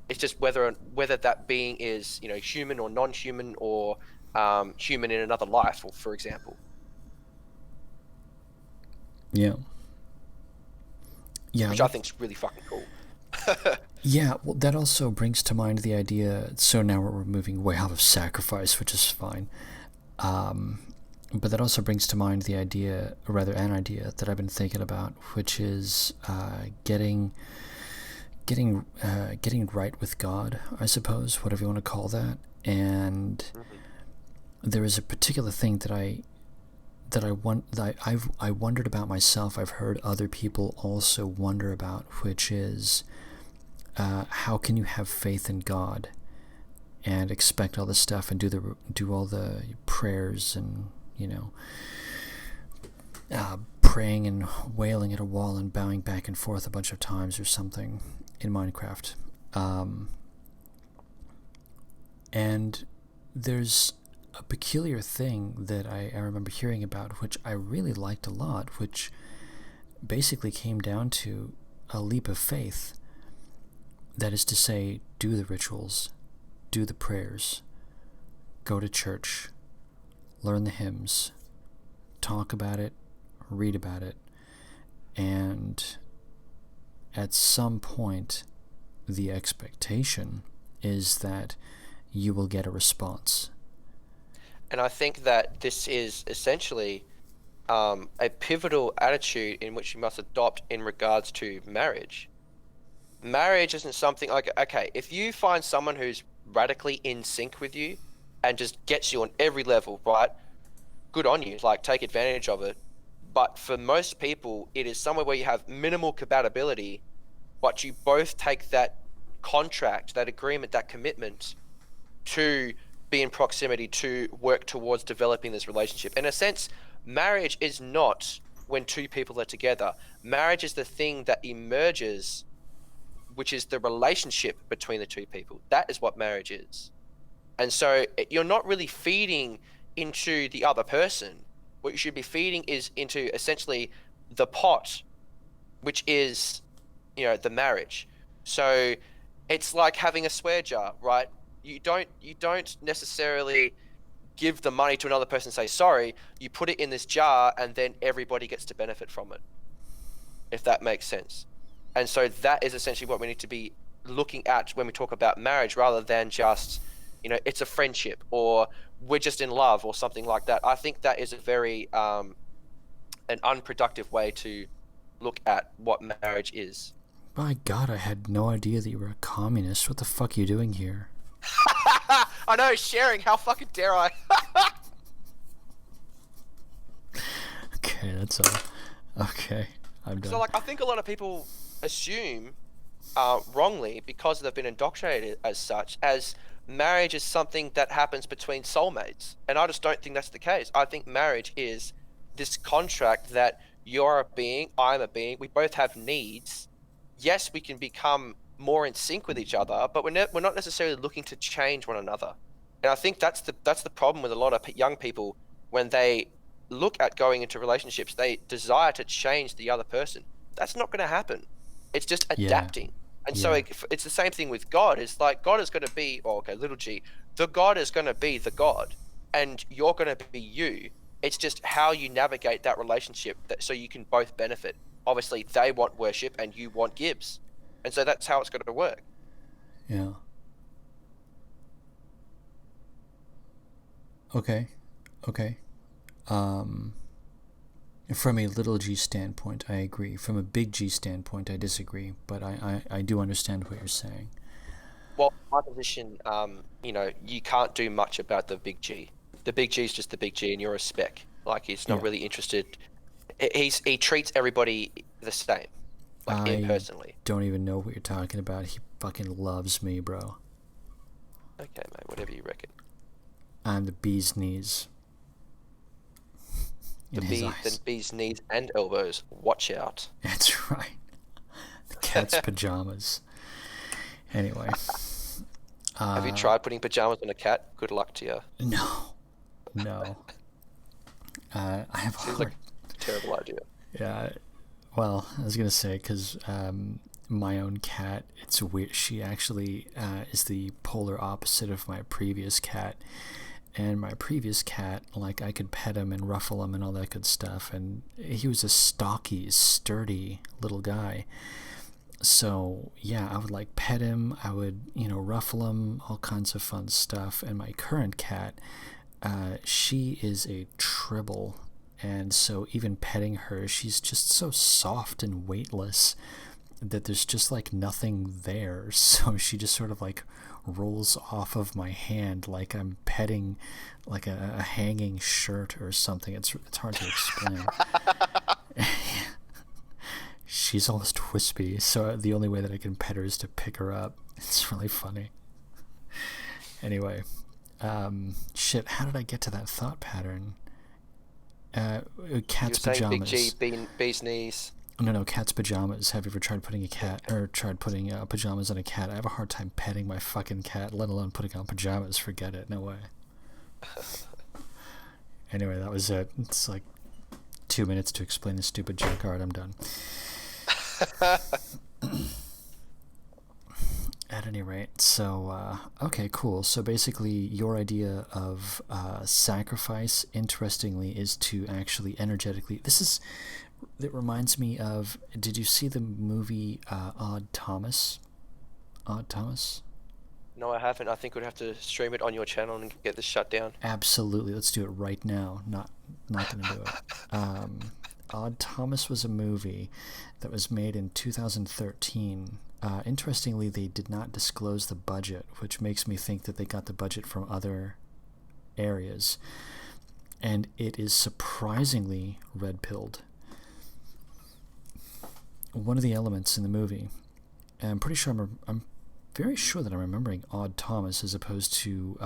It's just whether that being is, you know, human or non-human, or human in another life, or, for example. Yeah, which I think is really fucking cool. Yeah, well, that also brings to mind the idea. So now we're moving way out of sacrifice, which is fine. But that also brings to mind the idea, or rather an idea that I've been thinking about, which is getting right with God, I suppose, whatever you want to call that. And there is a particular thing that I wondered about myself. I've heard other people also wonder about, which is how can you have faith in God and expect all this stuff and do all the prayers and, you know, praying and wailing at a wall and bowing back and forth a bunch of times or something in Minecraft. And there's a peculiar thing that I remember hearing about, which I really liked a lot, which basically came down to a leap of faith. That is to say, do the rituals, do the prayers, go to church, learn the hymns, talk about it, read about it, and at some point, the expectation is that you will get a response. And I think that this is essentially a pivotal attitude in which you must adopt in regards to marriage. Marriage isn't something like, okay, if you find someone who's radically in sync with you and just gets you on every level, right? Good on you, like, take advantage of it. But for most people, it is somewhere where you have minimal compatibility, but you both take that contract, that agreement, that commitment to be in proximity, to work towards developing this relationship. In a sense, marriage is not when two people are together. Marriage is the thing that emerges, which is the relationship between the two people. That is what marriage is. And so you're not really feeding into the other person. What you should be feeding is into essentially the pot, which is, you know, the marriage. So it's like having a swear jar, right? You don't necessarily give the money to another person and say sorry. You put it in this jar, and then everybody gets to benefit from it, if that makes sense. And so that is essentially what we need to be looking at when we talk about marriage, rather than just, you know, it's a friendship, or we're just in love, or something like that. I think that is a very an unproductive way to look at what marriage is. My God, I had no idea that you were a communist. What the fuck are you doing here? I know, sharing. How fucking dare I? Okay, that's all. Okay, I'm done. So, like, I think a lot of people assume, wrongly, because they've been indoctrinated as such, as marriage is something that happens between soulmates. And I just don't think that's the case. I think marriage is this contract that you're a being, I'm a being, we both have needs. Yes, we can become more in sync with each other, but we're not necessarily looking to change one another. And I think that's the problem with a lot of young people when they look at going into relationships. They desire to change the other person. That's not going to happen. It's just Yeah. adapting. And Yeah. so it's the same thing with God. It's like God is going to be, oh, okay, little g, the God is going to be the God, and you're going to be you. It's just how you navigate that relationship so you can both benefit. Obviously, they want worship and you want Gibbs. And so that's how it's going to work. Yeah. Okay. From a little g standpoint, I agree. From a big G standpoint, I disagree. But I do understand what you're saying. Well, my position, you can't do much about the big G. The big G is just the big G, and you're a speck. Like, he's not really interested. He treats everybody the same, like impersonally. Don't even know what you're talking about. He fucking loves me, bro. Okay, mate, whatever you reckon. I'm the bee's knees. The bee's knees and elbows. Watch out. That's right. The cat's pajamas. Anyway. Have you tried putting pajamas on a cat? Good luck to you. No. I have a Seems like a terrible idea. Yeah. Well, I was going to say, because my own cat, it's weird. She actually is the polar opposite of my previous cat. And my previous cat, like, I could pet him and ruffle him and all that good stuff. And he was a stocky, sturdy little guy. So, yeah, I would, like, pet him. I would, ruffle him, all kinds of fun stuff. And my current cat, she is a tribble. And so even petting her, she's just so soft and weightless that there's just, like, nothing there. So she just sort of, like, rolls off of my hand like I'm petting, like, a hanging shirt or something. It's hard to explain. She's almost wispy, so the only way that I can pet her is to pick her up. It's really funny. Anyway, shit, how did I get to that thought pattern? Cat's pajamas. Big G, bee's knees. No, cat's pajamas. Have you ever tried putting pajamas on a cat? I have a hard time petting my fucking cat, let alone putting on pajamas. Forget it. No way. Anyway, that was it. It's like 2 minutes to explain the stupid joke. Alright, I'm done. At any rate, so, okay, cool. So basically, your idea of sacrifice, interestingly, is to actually energetically... It reminds me of... Did you see the movie Odd Thomas? Odd Thomas? No, I haven't. I think we'd have to stream it on your channel and get this shut down. Absolutely. Let's do it right now. Not going to do it. Odd Thomas was a movie that was made in 2013. Interestingly, they did not disclose the budget, which makes me think that they got the budget from other areas. And it is surprisingly red-pilled. One of the elements in the movie, and I'm pretty sure I'm very sure that I'm remembering Odd Thomas as opposed to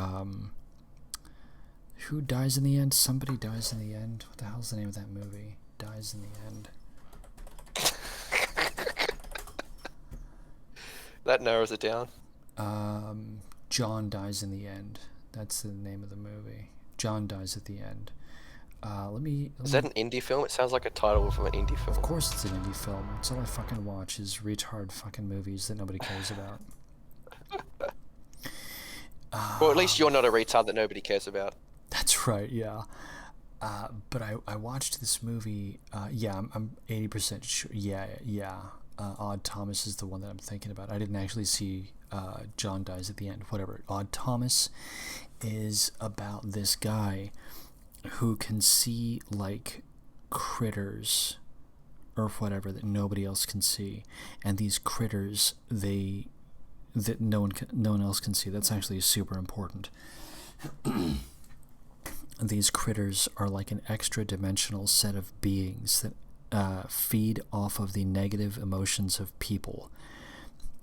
who dies in the end? Somebody dies in the end. What the hell's the name of that movie? Dies in the end. That narrows it down. John dies in the end. That's the name of the movie. John dies at the end. Is that an indie film? It sounds like a title from an indie film. Of course it's an indie film. It's all I fucking watch is retard fucking movies that nobody cares about. Well, at least you're not a retard that nobody cares about. That's right, yeah. But I watched this movie. I'm 80% sure. Yeah. Odd Thomas is the one that I'm thinking about. I didn't actually see John dies at the end. Whatever. Odd Thomas is about this guy who can see, like, critters or whatever that nobody else can see, and these critters that no one else can see. That's actually super important. These critters are like an extra dimensional set of beings that feed off of the negative emotions of people.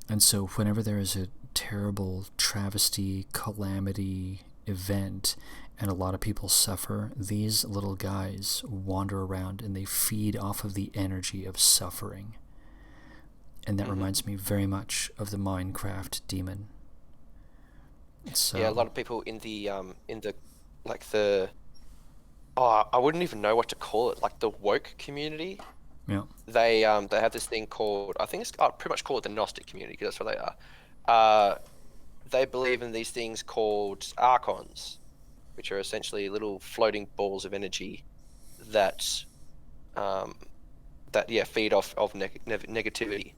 And so whenever there is a terrible travesty, calamity, event, and a lot of people suffer, these little guys wander around and they feed off of the energy of suffering. And that reminds me very much of the Minecraft demon. So, Yeah, a lot of people in the like the I wouldn't even know what to call it, like the woke community. yeah. They have this thing called, I think it's pretty much called the Gnostic community, because that's what they are. They believe in these things called archons, which are essentially little floating balls of energy that feed off of negativity.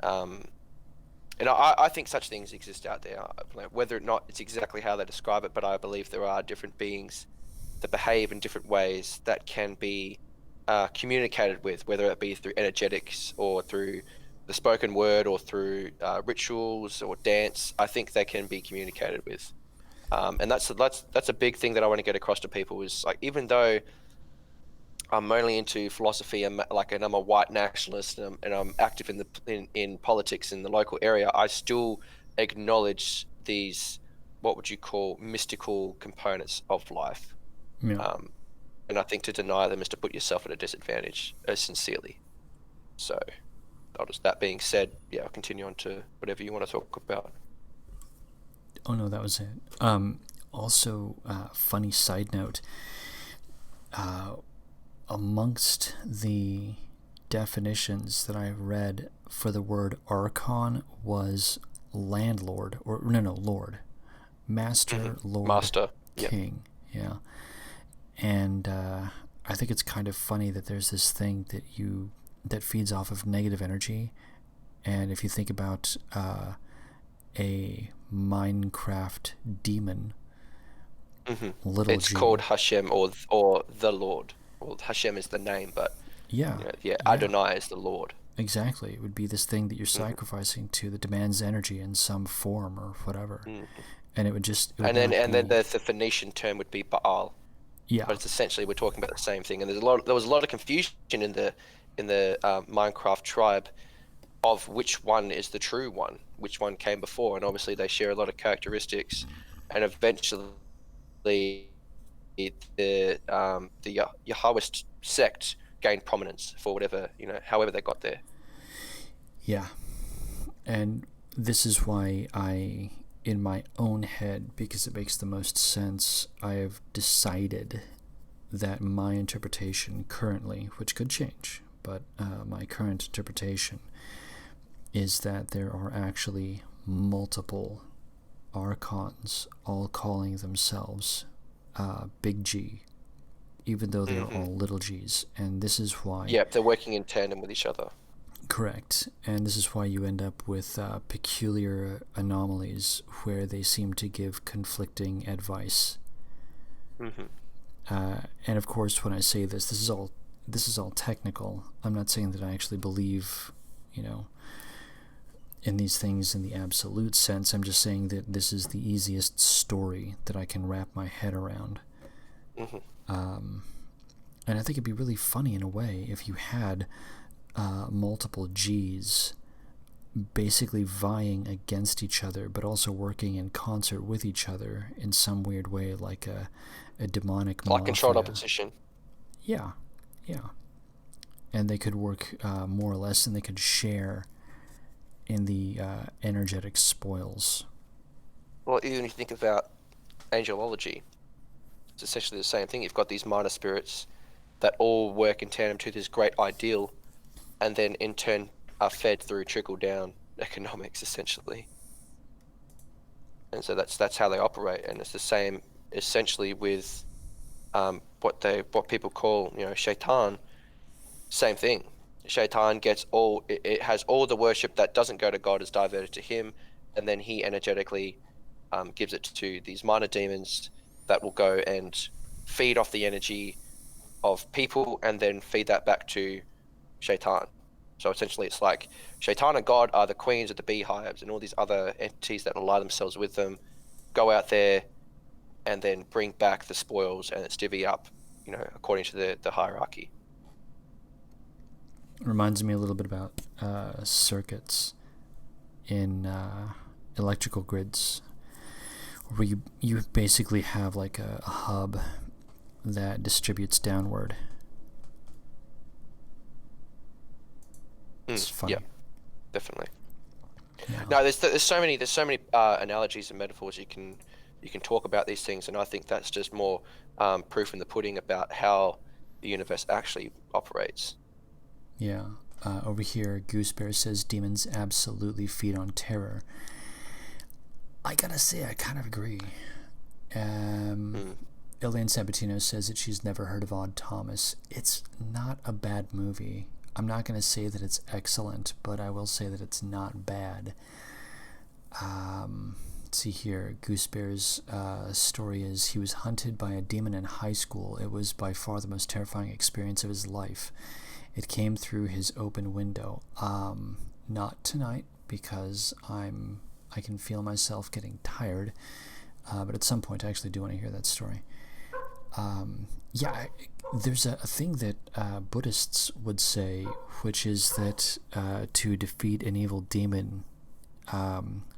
And I think such things exist out there, whether or not it's exactly how they describe it, but I believe there are different beings that behave in different ways that can be communicated with, whether it be through energetics or through the spoken word or through rituals or dance. I think they can be communicated with, and that's a big thing that I want to get across to people. Is like, even though I'm only into philosophy and I'm a white nationalist and I'm active in politics in the local area, I still acknowledge these, what would you call, mystical components of life. Yeah. And I think to deny them is to put yourself at a disadvantage, sincerely. So, that being said, I'll continue on to whatever you want to talk about. Oh no, that was it. Also, funny side note, amongst the definitions that I read for the word archon was landlord, or no, lord, master, lord, Master, king. Yeah. And I think it's kind of funny that there's this thing that feeds off of negative energy. And if you think about a Minecraft demon, little it's G, called Hashem or the Lord. Well, Hashem is the name, but Adonai is the Lord. Exactly. It would be this thing that you're sacrificing to that demands energy in some form or whatever. And it would just... And then the Phoenician term would be Baal. Yeah. But it's essentially, we're talking about the same thing. And there was a lot of confusion in the Minecraft tribe of which one is the true one, which one came before. And obviously they share a lot of characteristics. And eventually the Yahwist sect gained prominence for whatever, however they got there. Yeah. And this is why I, in my own head, because it makes the most sense, I have decided that my interpretation currently, which could change, but my current interpretation is that there are actually multiple archons all calling themselves Big G, even though they are all little g's. And this is why... Yeah, they're working in tandem with each other. Correct. And this is why you end up with peculiar anomalies where they seem to give conflicting advice. And of course, when I say this is all technical. I'm not saying that I actually believe, in these things in the absolute sense. I'm just saying that this is the easiest story that I can wrap my head around. And I think it'd be really funny in a way if you had multiple G's basically vying against each other, but also working in concert with each other in some weird way, like a demonic mafia. Like controlled opposition. Yeah. And they could work more or less, and they could share in the energetic spoils. Well, even if you think about angelology, it's essentially the same thing. You've got these minor spirits that all work in tandem to this great ideal, and then in turn are fed through trickle-down economics, essentially. And so that's how they operate, and it's the same essentially with what people call shaitan. Same thing. Shaitan gets it has all the worship that doesn't go to God is diverted to him, and then he energetically gives it to these minor demons that will go and feed off the energy of people and then feed that back to Shaitan. So essentially, it's like Shaitan and God are the queens of the beehives, and all these other entities that ally themselves with them go out there and then bring back the spoils, and it's divvy up, according to the hierarchy. It reminds me a little bit about circuits in electrical grids, where you basically have like a hub that distributes downward. It's funny. Yeah, definitely. Yeah. No, there's so many analogies and metaphors you can talk about these things, and I think that's just more proof in the pudding about how the universe actually operates. Yeah. Over here, Goosebear says demons absolutely feed on terror. I gotta say, I kind of agree. Ilian Sabatino says that she's never heard of Odd Thomas. It's not a bad movie. I'm not going to say that it's excellent, but I will say that it's not bad. Let's see here. Goosebear's story is he was hunted by a demon in high school. It was by far the most terrifying experience of his life. It came through his open window. Not tonight, because I can feel myself getting tired. But at some point, I actually do want to hear that story. There's a thing that Buddhists would say, which is that to defeat an evil demon,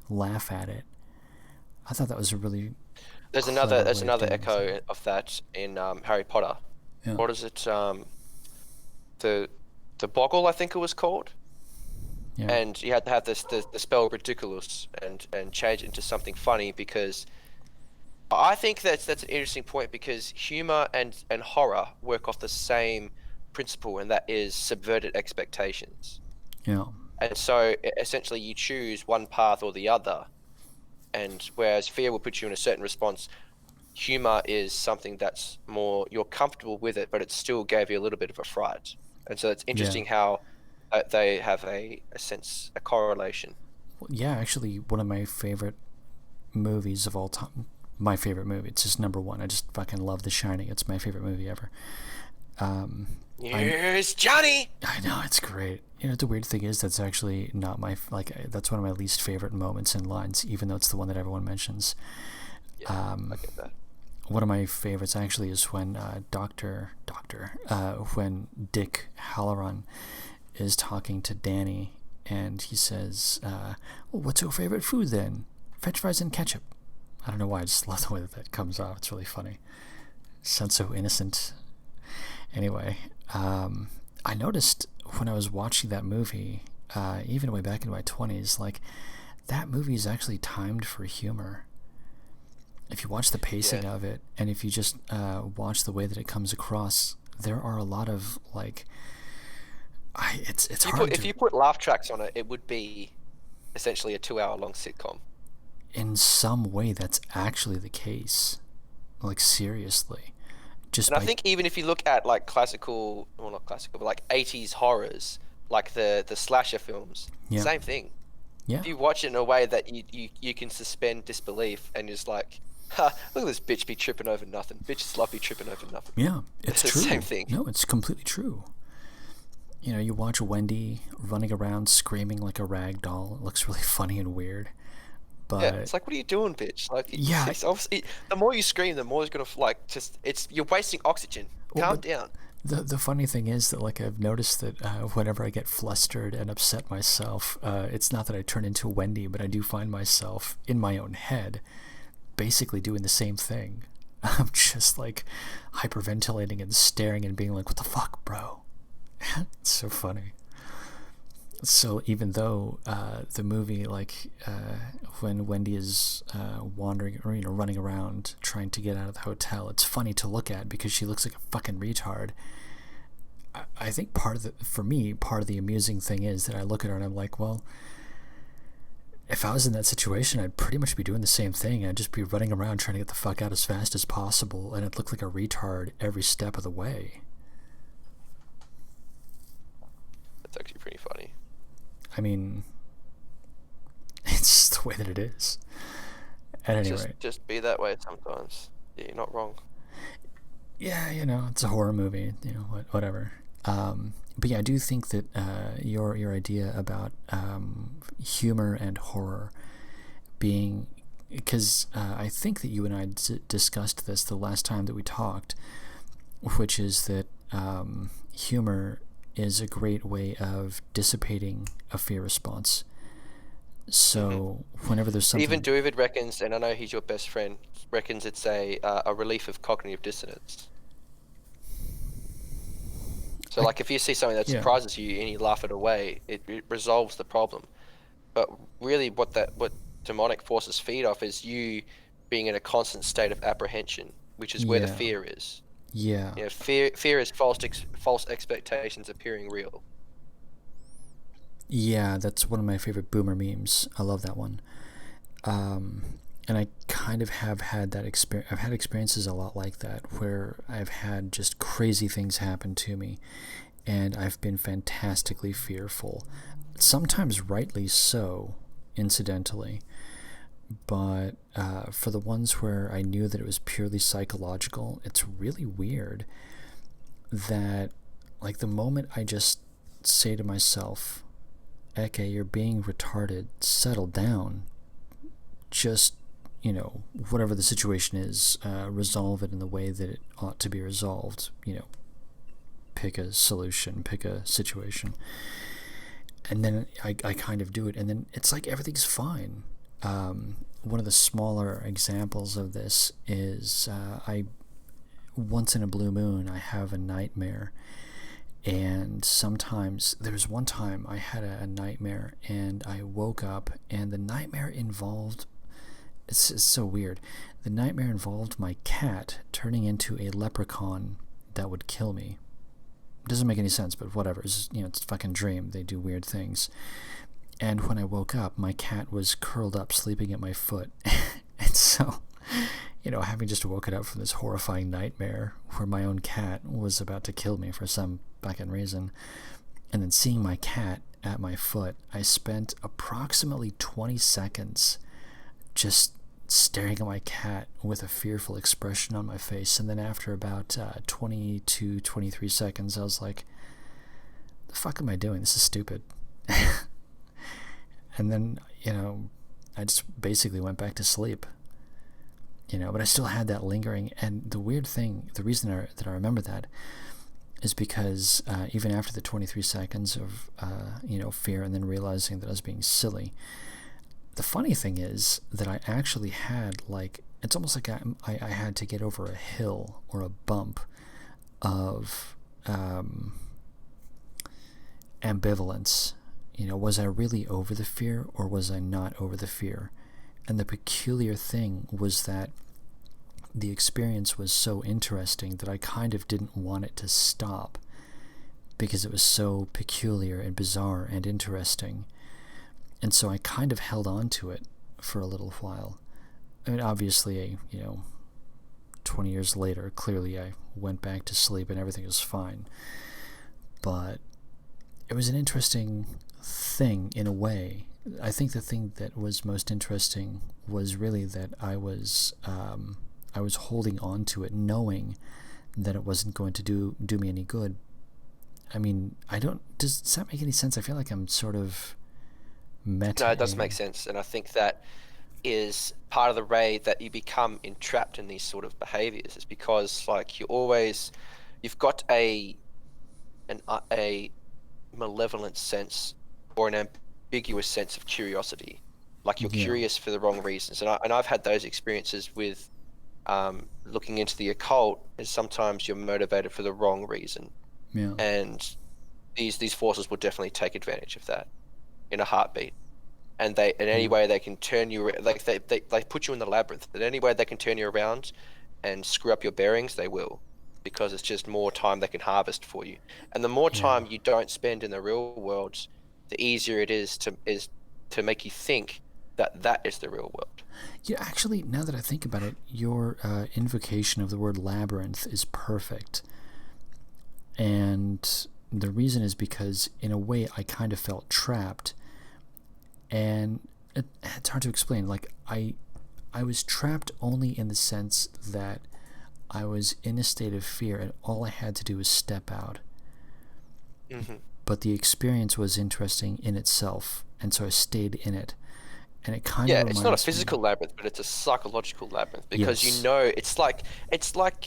laugh at it. I thought that was a really There's another echo of that in Harry Potter. Yeah. What is it? The Boggle, I think it was called. Yeah. And you had to have the spell ridiculous and change it into something funny, because I think that's an interesting point, because humor and horror work off the same principle, and that is subverted expectations. Yeah. And so essentially you choose one path or the other, and whereas fear will put you in a certain response, humor is something that's more, you're comfortable with it, but it still gave you a little bit of a fright. And so it's interesting how they have a correlation. Yeah, actually, one of my favorite movies of all time. My favorite movie. It's just number one. I just fucking love The Shining. It's my favorite movie ever. Here's Johnny! I know, it's great. The weird thing is that's actually not my, that's one of my least favorite moments in lines, even though it's the one that everyone mentions. Yeah, I get that. One of my favorites actually is when when Dick Halloran is talking to Danny, and he says, well, what's your favorite food then? French fries and ketchup. I don't know why, I just love the way that comes off. It's really funny. It sounds so innocent. Anyway, I noticed when I was watching that movie, even way back in my 20s, that movie is actually timed for humor. If you watch the pacing of it, and if you just watch the way that it comes across, there are a lot of, it's hard If you put laugh tracks on it, it would be essentially a 2-hour-long sitcom. In some way, that's actually the case. Seriously. I think even if you look at not classical, but 80s horrors, like the slasher films, same thing. Yeah. If you watch it in a way that you can suspend disbelief, and just like, look at this bitch be tripping over nothing. Bitches love be tripping over nothing. Yeah, it's true. The same thing. No, it's completely true. You watch Wendy running around screaming like a rag doll. It looks really funny and weird. But it's like, what are you doing, bitch? It's obviously, the more you scream, the more it's gonna you're wasting oxygen. Calm down. The funny thing is that I've noticed that whenever I get flustered and upset myself, it's not that I turn into Wendy, but I do find myself in my own head basically doing the same thing. I'm just hyperventilating and staring and being like, what the fuck, bro? It's so funny. So even though the movie, when Wendy is wandering or running around trying to get out of the hotel, it's funny to look at because she looks like a fucking retard. I think part of the amusing thing is that I look at her and I'm like, well, if I was in that situation, I'd pretty much be doing the same thing. I'd just be running around trying to get the fuck out as fast as possible, and I'd look like a retard every step of the way. That's actually pretty funny. I mean, it's just the way that it is. At any rate. Just be that way sometimes. Yeah, you're not wrong. Yeah, it's a horror movie, whatever. But yeah, I do think that your idea about humor and horror being, because I think that you and I discussed this the last time that we talked, which is that humor is a great way of dissipating a fear response. So whenever there's something... Even David reckons, and I know he's your best friend, reckons it's a relief of cognitive dissonance. So like if you see something that surprises you and you laugh it away, it resolves the problem. But really what demonic forces feed off is you being in a constant state of apprehension, which is where the fear is. Yeah. You know, fear is false expectations appearing real. Yeah, that's one of my favorite boomer memes. I love that one. And I kind of have had that experience. I've had experiences a lot like that where I've had just crazy things happen to me and I've been fantastically fearful. Sometimes rightly so, incidentally. But for the ones where I knew that it was purely psychological, it's really weird that, like, the moment I just say to myself, Eke, you're being retarded, settle down, just, you know, whatever the situation is, resolve it in the way that it ought to be resolved, you know, pick a solution, pick a situation. And then I kind of do it, and then it's like everything's fine. One of the smaller examples of this is once in a blue moon I have a nightmare, and sometimes there's one time I had a nightmare and I woke up and the nightmare involved, it's so weird, the nightmare involved my cat turning into a leprechaun that would kill me. It doesn't make any sense, but whatever. It's, you know, it's a fucking dream. They do weird things. And when I woke up, my cat was curled up sleeping at my foot. And so, you know, having just woken up from this horrifying nightmare where my own cat was about to kill me for some fucking reason, and then seeing my cat at my foot, I spent approximately 20 seconds just staring at my cat with a fearful expression on my face. And then after about 22, 23 seconds, I was like, the fuck am I doing? This is stupid. And then, you know, I just basically went back to sleep, you know, but I still had that lingering. And the weird thing, the reason that I remember that is because even after the 23 seconds of, you know, fear and then realizing that I was being silly, the funny thing is that I actually had, like, it's almost like I had to get over a hill or a bump of ambivalence. You know, was I really over the fear or was I not over the fear? And the peculiar thing was that the experience was so interesting that I kind of didn't want it to stop because it was so peculiar and bizarre and interesting. And so I kind of held on to it for a little while. I mean, obviously, you know, 20 years later, clearly I went back to sleep and everything was fine. But it was an interesting thing in a way. I think the thing that was most interesting was really that I was holding on to it, knowing that it wasn't going to do me any good. I mean, does that make any sense? I feel like I'm sort of meta. No, it does make sense, and I think that is part of the way that you become entrapped in these sort of behaviors, is because, like, you've got a malevolent sense or an ambiguous sense of curiosity, like you're curious for the wrong reasons. And I've had those experiences with looking into the occult, is sometimes you're motivated for the wrong reason. Yeah. And these forces will definitely take advantage of that in a heartbeat. And they, in any way they can turn you, like they put you in the labyrinth, in any way they can turn you around and screw up your bearings, they will, because it's just more time they can harvest for you. And the more time you don't spend in the real world, the easier it is to make you think that is the real world. Yeah, actually, now that I think about it, your invocation of the word labyrinth is perfect. And the reason is because, in a way, I kind of felt trapped. And it's hard to explain. Like, I was trapped only in the sense that I was in a state of fear, and all I had to do was step out. Mm-hmm. but the experience was interesting in itself, and so I stayed in it. And it kind of Yeah, it's not a reminds me. physical labyrinth, but it's a psychological labyrinth because Yes. it's like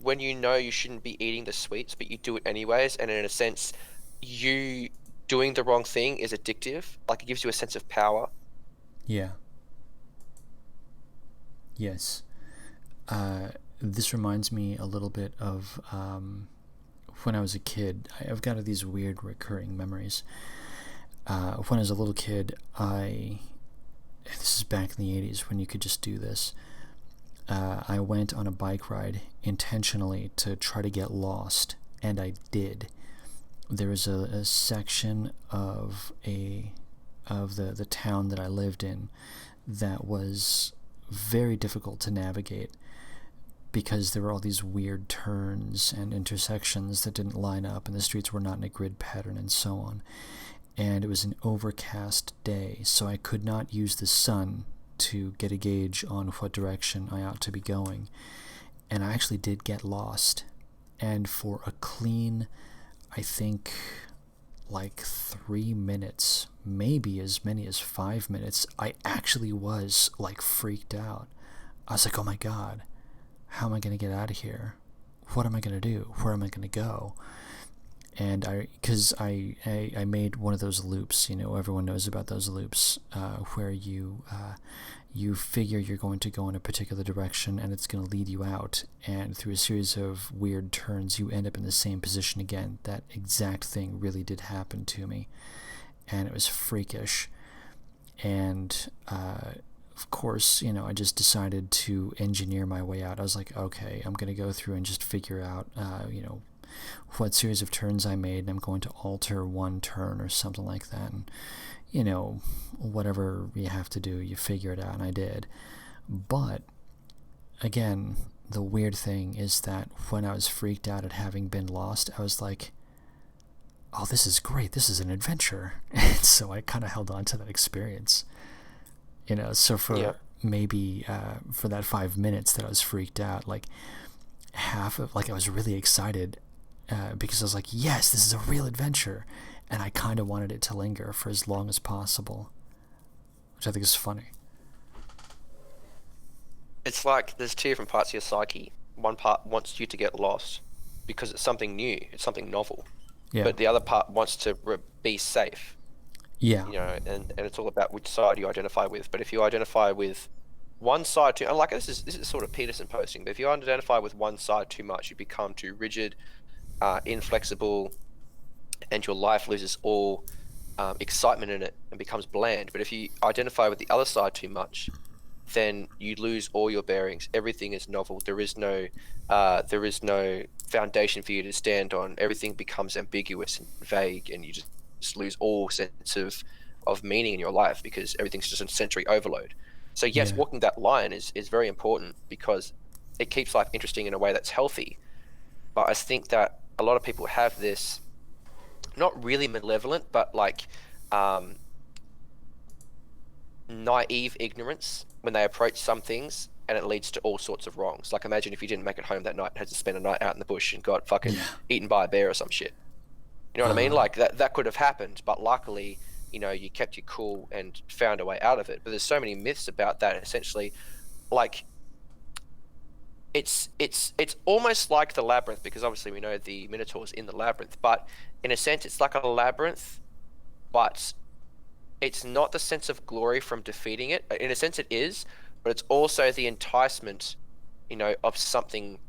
when you know you shouldn't be eating the sweets, but you do it anyways, and in a sense, you doing the wrong thing is addictive. Like it gives you a sense of power. Yeah. Yes. This reminds me a little bit of when I was a kid. I've got these weird recurring memories. When I was a little kid, this is back in the 80s when you could just do this. I went on a bike ride intentionally to try to get lost, and I did. There was a section of the town that I lived in that was very difficult to navigate because there were all these weird turns and intersections that didn't line up, and the streets were not in a grid pattern and so on. And it was an overcast day, so I could not use the sun to get a gauge on what direction I ought to be going. And I actually did get lost. And for a clean, I think, like 3 minutes, maybe as many as 5 minutes, I actually was like freaked out. I was like, oh my God, how am I going to get out of here? What am I going to do? Where am I going to go? And because I made one of those loops, everyone knows about those loops, where you figure you're going to go in a particular direction and it's going to lead you out, and through a series of weird turns you end up in the same position again. That exact thing really did happen to me, and it was freakish. And of course, I just decided to engineer my way out. I was like, okay, I'm going to go through and just figure out, what series of turns I made, and I'm going to alter one turn or something like that. And, whatever you have to do, you figure it out, and I did. But, again, the weird thing is that when I was freaked out at having been lost, I was like, oh, this is great, this is an adventure. And so I kind of held on to that experience. So for maybe, for that 5 minutes that I was freaked out, like, half of, I was really excited, because I was like, yes, this is a real adventure, and I kind of wanted it to linger for as long as possible, which I think is funny. It's like there's two different parts of your psyche. One part wants you to get lost because it's something new, it's something novel, Yeah. but the other part wants to be safe. Yeah. And it's all about which side you identify with. But if you identify with one side too, and like this is sort of Peterson posting, but if you identify with one side too much, you become too rigid, inflexible, and your life loses all excitement in it and becomes bland. But if you identify with the other side too much, then you lose all your bearings. Everything is novel. There is no foundation for you to stand on. Everything becomes ambiguous and vague, and you just lose all sense of meaning in your life because everything's just a sensory overload. So yes, walking that line is very important because it keeps life interesting in a way that's healthy. But I think that a lot of people have this, not really malevolent, but like naive ignorance when they approach some things, and it leads to all sorts of wrongs. Like imagine if you didn't make it home that night, had to spend a night out in the bush and got fucking eaten by a bear or some shit. You know what I mean? Like that could have happened, but luckily, you kept your cool and found a way out of it. But there's so many myths about that. Essentially, like it's almost like the labyrinth, because obviously we know the Minotaur's in the labyrinth, but in a sense it's like a labyrinth, but it's not the sense of glory from defeating it. In a sense it is, but it's also the enticement, of something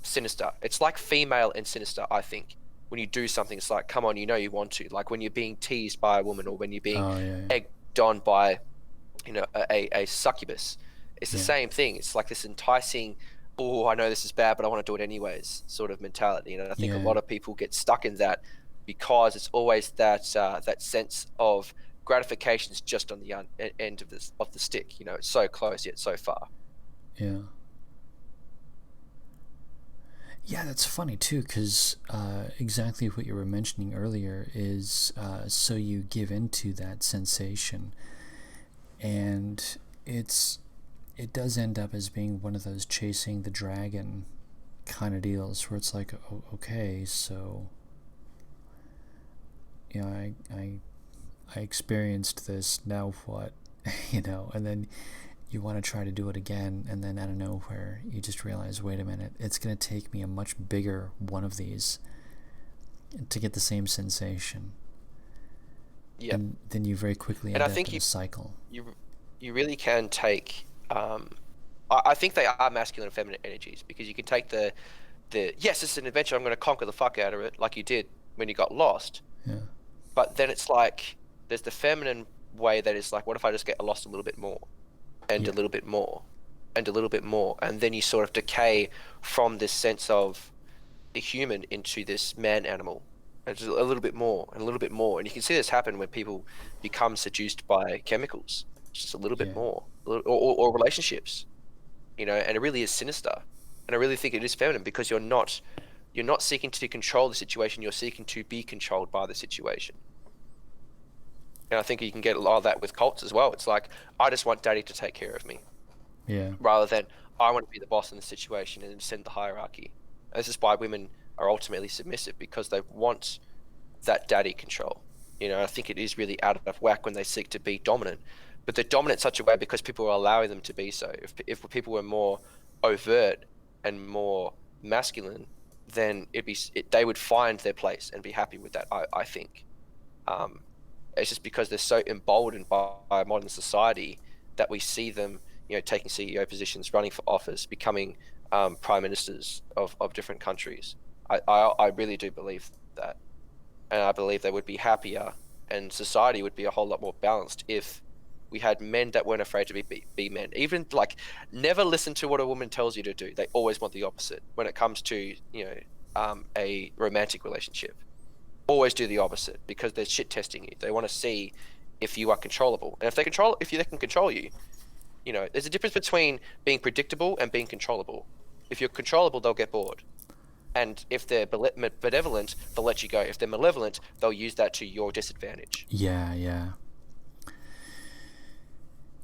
sinister. It's like female and sinister, I think. When you do something, it's like, come on, you want to. Like when you're being teased by a woman, or when you're being egged on by, a succubus. It's the same thing. It's like this enticing, oh, I know this is bad, but I want to do it anyways sort of mentality. And I think a lot of people get stuck in that because it's always that sense of gratification is just on the end of the stick. It's so close yet so far. Yeah. Yeah, that's funny too, because exactly what you were mentioning earlier is so you give into that sensation, and it does end up as being one of those chasing the dragon kind of deals where it's like, oh, okay, so I experienced this. Now what? And then you want to try to do it again, and then out of nowhere you just realize, wait a minute, it's going to take me a much bigger one of these to get the same sensation. Yeah. And then you very quickly end up in a cycle. You really can take. I think they are masculine and feminine energies, because you can take the yes, it's an adventure, I'm going to conquer the fuck out of it, like you did when you got lost. Yeah. But then it's like there's the feminine way that is like, what if I just get lost a little bit more, and a little bit more, and a little bit more, and then you sort of decay from this sense of the human into this man animal, and just a little bit more and a little bit more. And you can see this happen when people become seduced by chemicals, just a little bit more, or relationships, and it really is sinister. And I really think it is feminine, because you're not seeking to control the situation, you're seeking to be controlled by the situation. And I think you can get a lot of that with cults as well. It's like, I just want daddy to take care of me. Yeah. Rather than, I want to be the boss in the situation and send the hierarchy. And this is why women are ultimately submissive, because they want that daddy control. I think it is really out of whack when they seek to be dominant. But they're dominant in such a way because people are allowing them to be so. If people were more overt and more masculine, then they would find their place and be happy with that, I think. It's just because they're so emboldened by modern society that we see them, taking CEO positions, running for office, becoming prime ministers of different countries. I really do believe that. And I believe they would be happier, and society would be a whole lot more balanced if we had men that weren't afraid to be men. Even like, never listen to what a woman tells you to do. They always want the opposite when it comes to a romantic relationship. Always do the opposite, because they're shit testing you. They want to see if you are controllable, and if they can control you, there's a difference between being predictable and being controllable. If you're controllable, they'll get bored. And if they're benevolent, they'll let you go. If they're malevolent, they'll use that to your disadvantage. Yeah.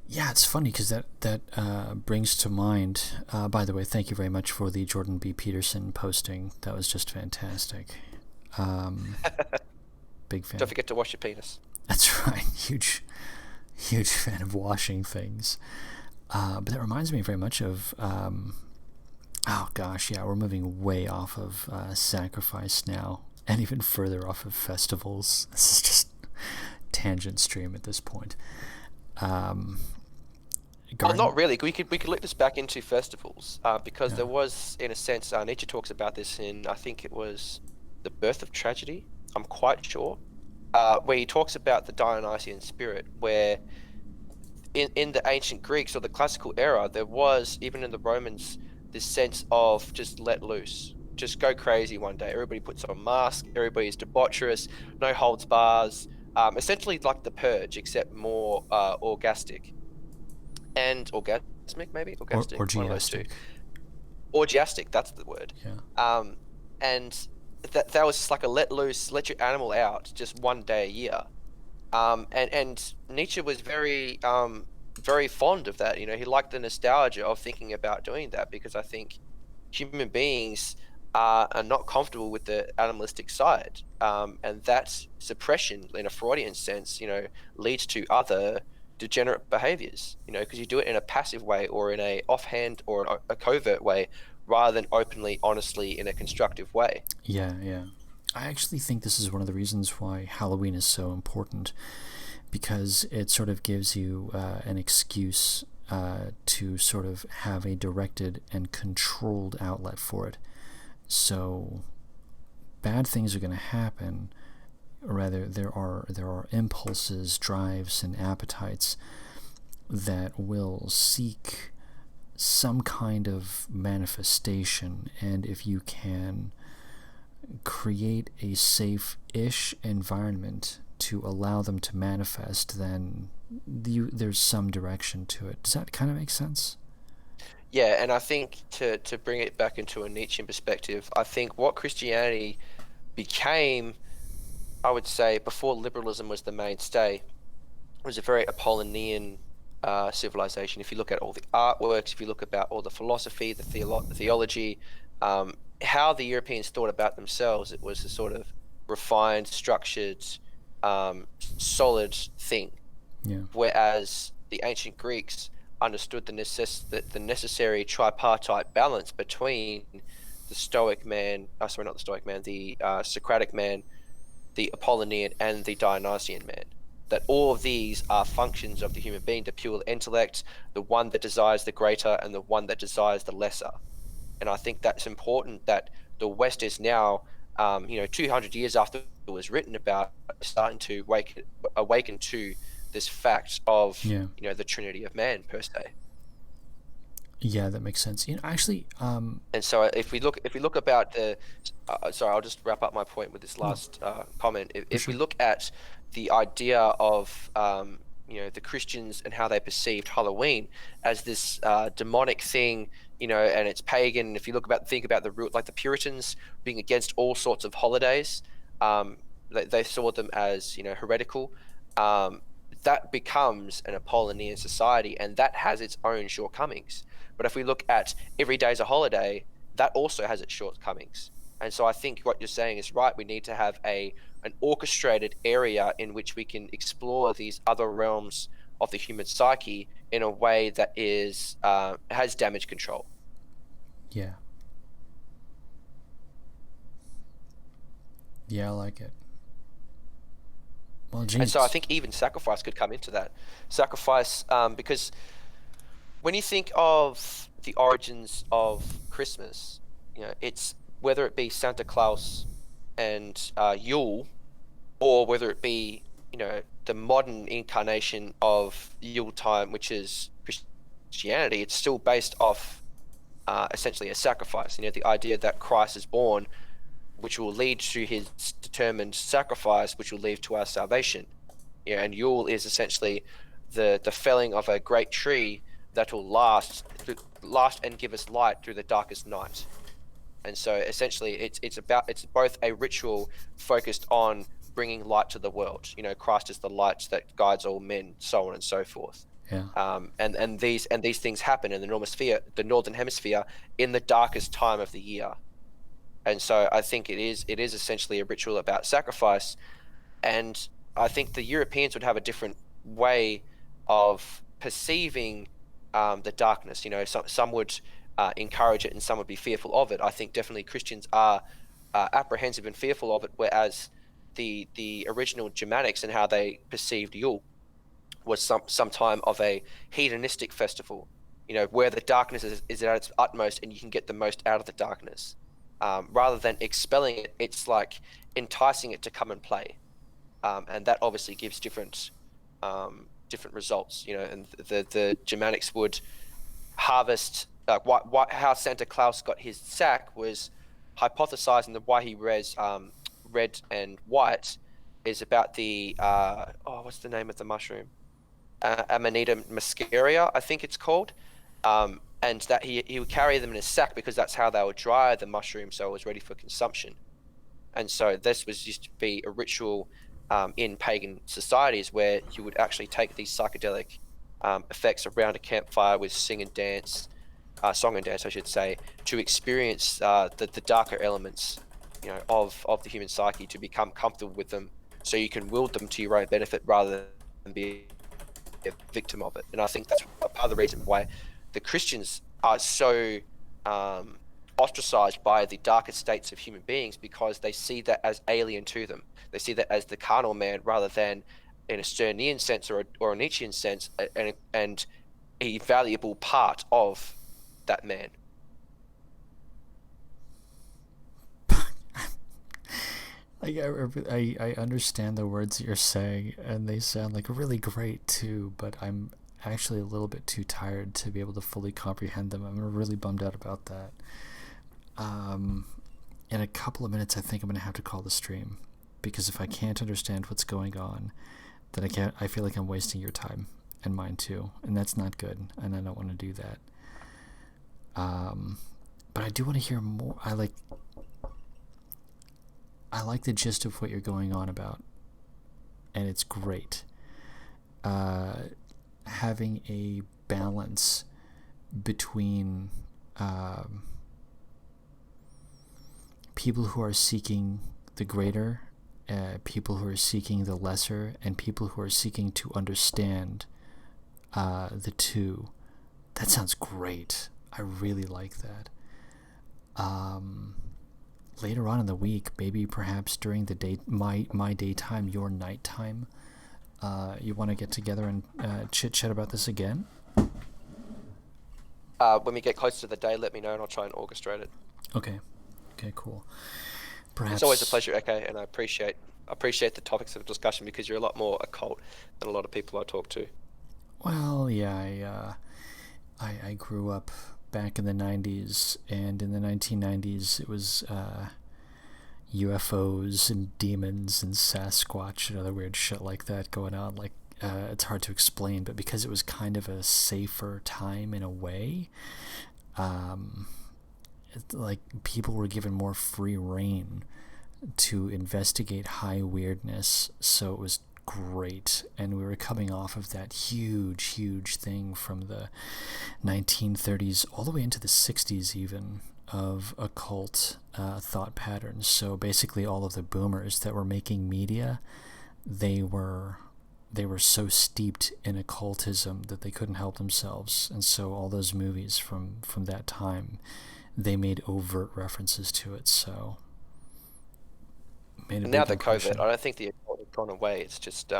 Yeah, it's funny because that brings to mind, by the way, thank you very much for the Jordan B. Peterson posting. That was just fantastic. Big fan. Don't forget to wash your penis. That's right. Huge fan of washing things. But that reminds me very much of, oh gosh, yeah, we're moving way off of sacrifice now, and even further off of festivals. This is just tangent stream at this point. Not really. We could let this back into festivals, because there was, in a sense, Nietzsche talks about this in, I think it was The Birth of Tragedy, I'm quite sure, where he talks about the Dionysian spirit, where in the ancient Greeks or the classical era, there was, even in the Romans, this sense of just let loose, just go crazy one day. Everybody puts on masks, everybody's debaucherous, no holds bars, essentially like the Purge, except more orgastic. And orgasmic, maybe? Orgastic, orgiastic. One of those two. Orgiastic, that's the word. Yeah. And that was just like a let loose, let your animal out just one day a year. And Nietzsche was very fond of that. He liked the nostalgia of thinking about doing that, because I think human beings are not comfortable with the animalistic side. And that suppression, in a Freudian sense, leads to other degenerate behaviors, because you do it in a passive way, or in a offhand or a covert way, rather than openly, honestly, in a constructive way. Yeah. I actually think this is one of the reasons why Halloween is so important, because it sort of gives you an excuse to sort of have a directed and controlled outlet for it. So bad things are going to happen. Or rather, there are impulses, drives, and appetites that will seek some kind of manifestation, and if you can create a safe-ish environment to allow them to manifest, then there's some direction to it. Does that kind of make sense? Yeah, and I think to bring it back into a Nietzschean perspective, I think what Christianity became, I would say, before liberalism was the mainstay, was a very Apollinarian civilization. If you look at all the artworks, if you look about all the philosophy, the theology, how the Europeans thought about themselves, it was a sort of refined, structured, solid thing. Yeah. Whereas the ancient Greeks understood the necessary tripartite balance between the Stoic man, sorry, not the Stoic man, the Socratic man, the Apollonian, and the Dionysian man. That all of these are functions of the human being, the pure intellect, the one that desires the greater and the one that desires the lesser. And I think that's important that the West is now, 200 years after it was written about, starting to awaken to this fact of, Yeah. the Trinity of man per se. Yeah, that makes sense. Actually, And so if we look about the, sorry, I'll just wrap up my point with this No, last comment. If we sure. look at the idea of the Christians and how they perceived Halloween as this demonic thing, and it's pagan. If you think about the root, like the Puritans being against all sorts of holidays, they saw them as heretical. Um, that becomes an Apollonian society, and that has its own shortcomings. But if we look at every day as a holiday, that also has its shortcomings. And so I think what you're saying is right. We need to have an orchestrated area in which we can explore these other realms of the human psyche in a way that has damage control. Yeah. Yeah, I like it. Well, And so I geez. think even sacrifice could come into that. Sacrifice, because when you think of the origins of Christmas, it's whether it be Santa Claus and Yule, or whether it be the modern incarnation of Yule time, which is Christianity. It's still based off essentially a sacrifice. The idea that Christ is born, which will lead to his determined sacrifice, which will lead to our salvation. And Yule is essentially the felling of a great tree that will last and give us light through the darkest night. And so essentially it's both a ritual focused on bringing light to the world. Christ is the light that guides all men, so on and so forth. Yeah. And these things happen in the northern hemisphere, in the darkest time of the year. And so I think it is essentially a ritual about sacrifice. And I think the Europeans would have a different way of perceiving the darkness. Some would encourage it, and some would be fearful of it. I think definitely Christians are apprehensive and fearful of it, whereas the original Germanics and how they perceived Yule was some time of a hedonistic festival, where the darkness is at its utmost and you can get the most out of the darkness. Rather than expelling it, it's like enticing it to come and play. And that obviously gives different results, and the Germanics would harvest, how Santa Claus got his sack was hypothesizing that why he wears red and white is about the what's the name of the mushroom? Amanita muscaria, I think it's called. And that he would carry them in a sack because that's how they would dry the mushroom so it was ready for consumption. And so this used to be a ritual in pagan societies where you would actually take these psychedelic effects around a campfire with song and dance, I should say, to experience the darker elements, of the human psyche, to become comfortable with them, so you can wield them to your own benefit rather than be a victim of it. And I think that's part of the reason why the Christians are so ostracized by the darkest states of human beings, because they see that as alien to them. They see that as the carnal man rather than, in a Sternian sense or a Nietzschean sense, and a valuable part of that man. I understand the words that you're saying, and they sound like really great too, but I'm actually a little bit too tired to be able to fully comprehend them. I'm really bummed out about that. In a couple of minutes, I think I'm going to have to call the stream, because if I can't understand what's going on, then I feel like I'm wasting your time and mine too, and that's not good, and I don't want to do that. But I do want to hear more. I like the gist of what you're going on about, and it's great. Having a balance between people who are seeking the greater people who are seeking the lesser and people who are seeking to understand the two. That sounds great. I really like that. Later on in the week, maybe perhaps during the day, my daytime, your nighttime, you want to get together and chit-chat about this again? When we get closer to the day, let me know and I'll try and orchestrate it. Okay, cool. Perhaps it's always a pleasure, Eke, and I appreciate the topics of discussion because you're a lot more occult than a lot of people I talk to. Well, yeah, I grew up back in the 90s, and in the 1990s it was UFOs and demons and Sasquatch and other weird shit like that going on. Like, it's hard to explain, but because it was kind of a safer time in a way, like, people were given more free reign to investigate high weirdness, so it was great. And we were coming off of that huge thing from the 1930s all the way into the 60s even, of occult thought patterns. So basically all of the boomers that were making media, they were so steeped in occultism that they couldn't help themselves, and so all those movies from that time, they made overt references to it. So made a now big that impression. COVID, I don't think the occult has gone away. It's just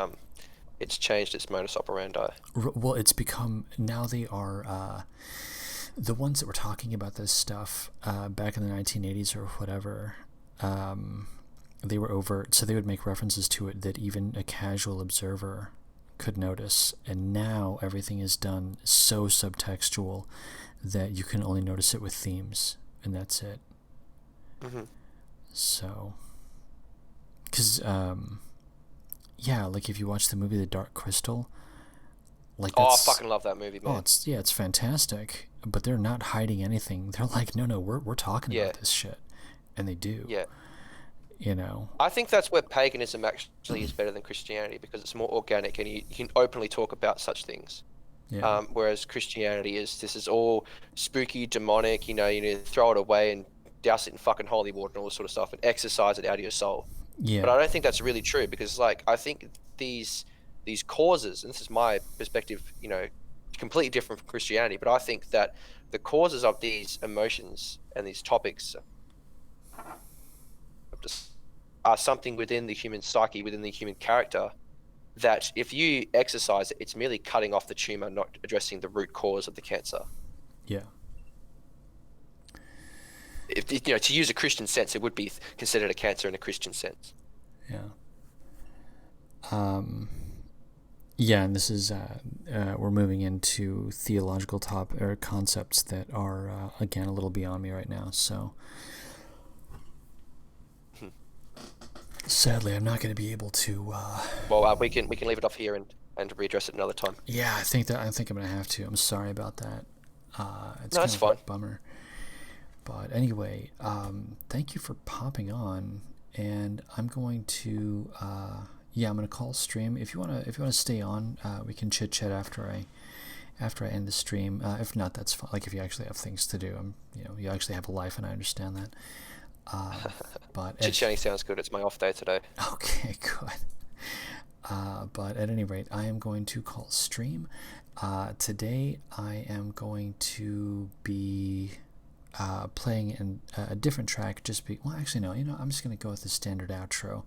it's changed its modus operandi. Well, it's become, now they are the ones that were talking about this stuff back in the 1980s or whatever. They were overt, so they would make references to it that even a casual observer could notice. And now everything is done so subtextual that you can only notice it with themes, and that's it. Mm-hmm. So, because yeah, like if you watch the movie The Dark Crystal, like, I fucking love that movie, man. Oh, it's fantastic. But they're not hiding anything. They're like, no, we're talking about this shit, and they do. Yeah. You know. I think that's where paganism actually is better than Christianity, because it's more organic and you can openly talk about such things. Yeah. Whereas Christianity this is all spooky, demonic. You need to throw it away and douse it in fucking holy water and all this sort of stuff and exercise it out of your soul. Yeah. But I don't think that's really true, because like I think these causes, and this is my perspective, completely different from Christianity, but I think that the causes of these emotions and these topics are something within the human psyche, within the human character, that if you exercise it, it's merely cutting off the tumor, not addressing the root cause of the cancer. Yeah. If to use a Christian sense, it would be considered a cancer in a Christian sense. Yeah. Yeah, and this is we're moving into theological concepts that are again a little beyond me right now. So sadly, I'm not going to be able to. Well, we can leave it off here and readdress it another time. Yeah, I think I'm going to have to. I'm sorry about that. That's fine. A bummer. But anyway, thank you for popping on, and I'm going to. I'm going to call stream. If you want to stay on, we can chit chat after I end the stream. If not, that's fine. Like, if you actually have things to do, you actually have a life, and I understand that. But chit-chatting sounds good. It's my off day today. Okay, good. But at any rate, I am going to call stream. Today I am going to be playing in a different track. I'm just going to go with the standard outro.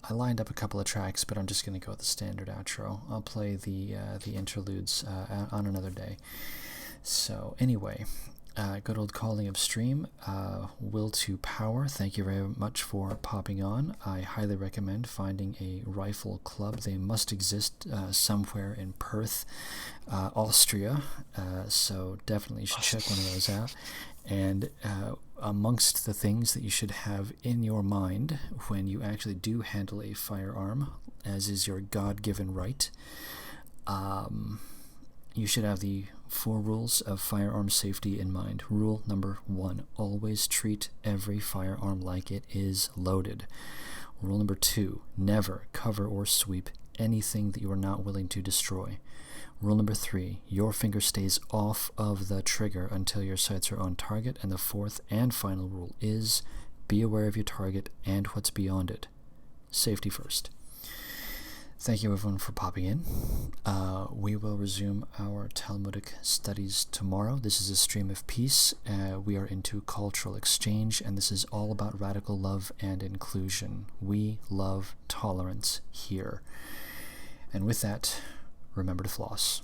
I lined up a couple of tracks, but I'm just going to go with the standard outro. I'll play the interludes on another day. So anyway, good old calling of stream. Will to Power, thank you very much for popping on. I highly recommend finding a rifle club. They must exist somewhere in Perth, Austria. So definitely you should check one of those out. And amongst the things that you should have in your mind when you actually do handle a firearm, as is your God-given right, you should have the 4 rules of firearm safety in mind. Rule number 1, always treat every firearm like it is loaded. Rule number 2, never cover or sweep anything that you are not willing to destroy. Rule number 3, your finger stays off of the trigger until your sights are on target. And the 4th and final rule is be aware of your target and what's beyond it. Safety first. Thank you everyone for popping in. We will resume our Talmudic studies tomorrow. This is a stream of peace. We are into cultural exchange, and this is all about radical love and inclusion. We love tolerance here. And with that, remember to floss.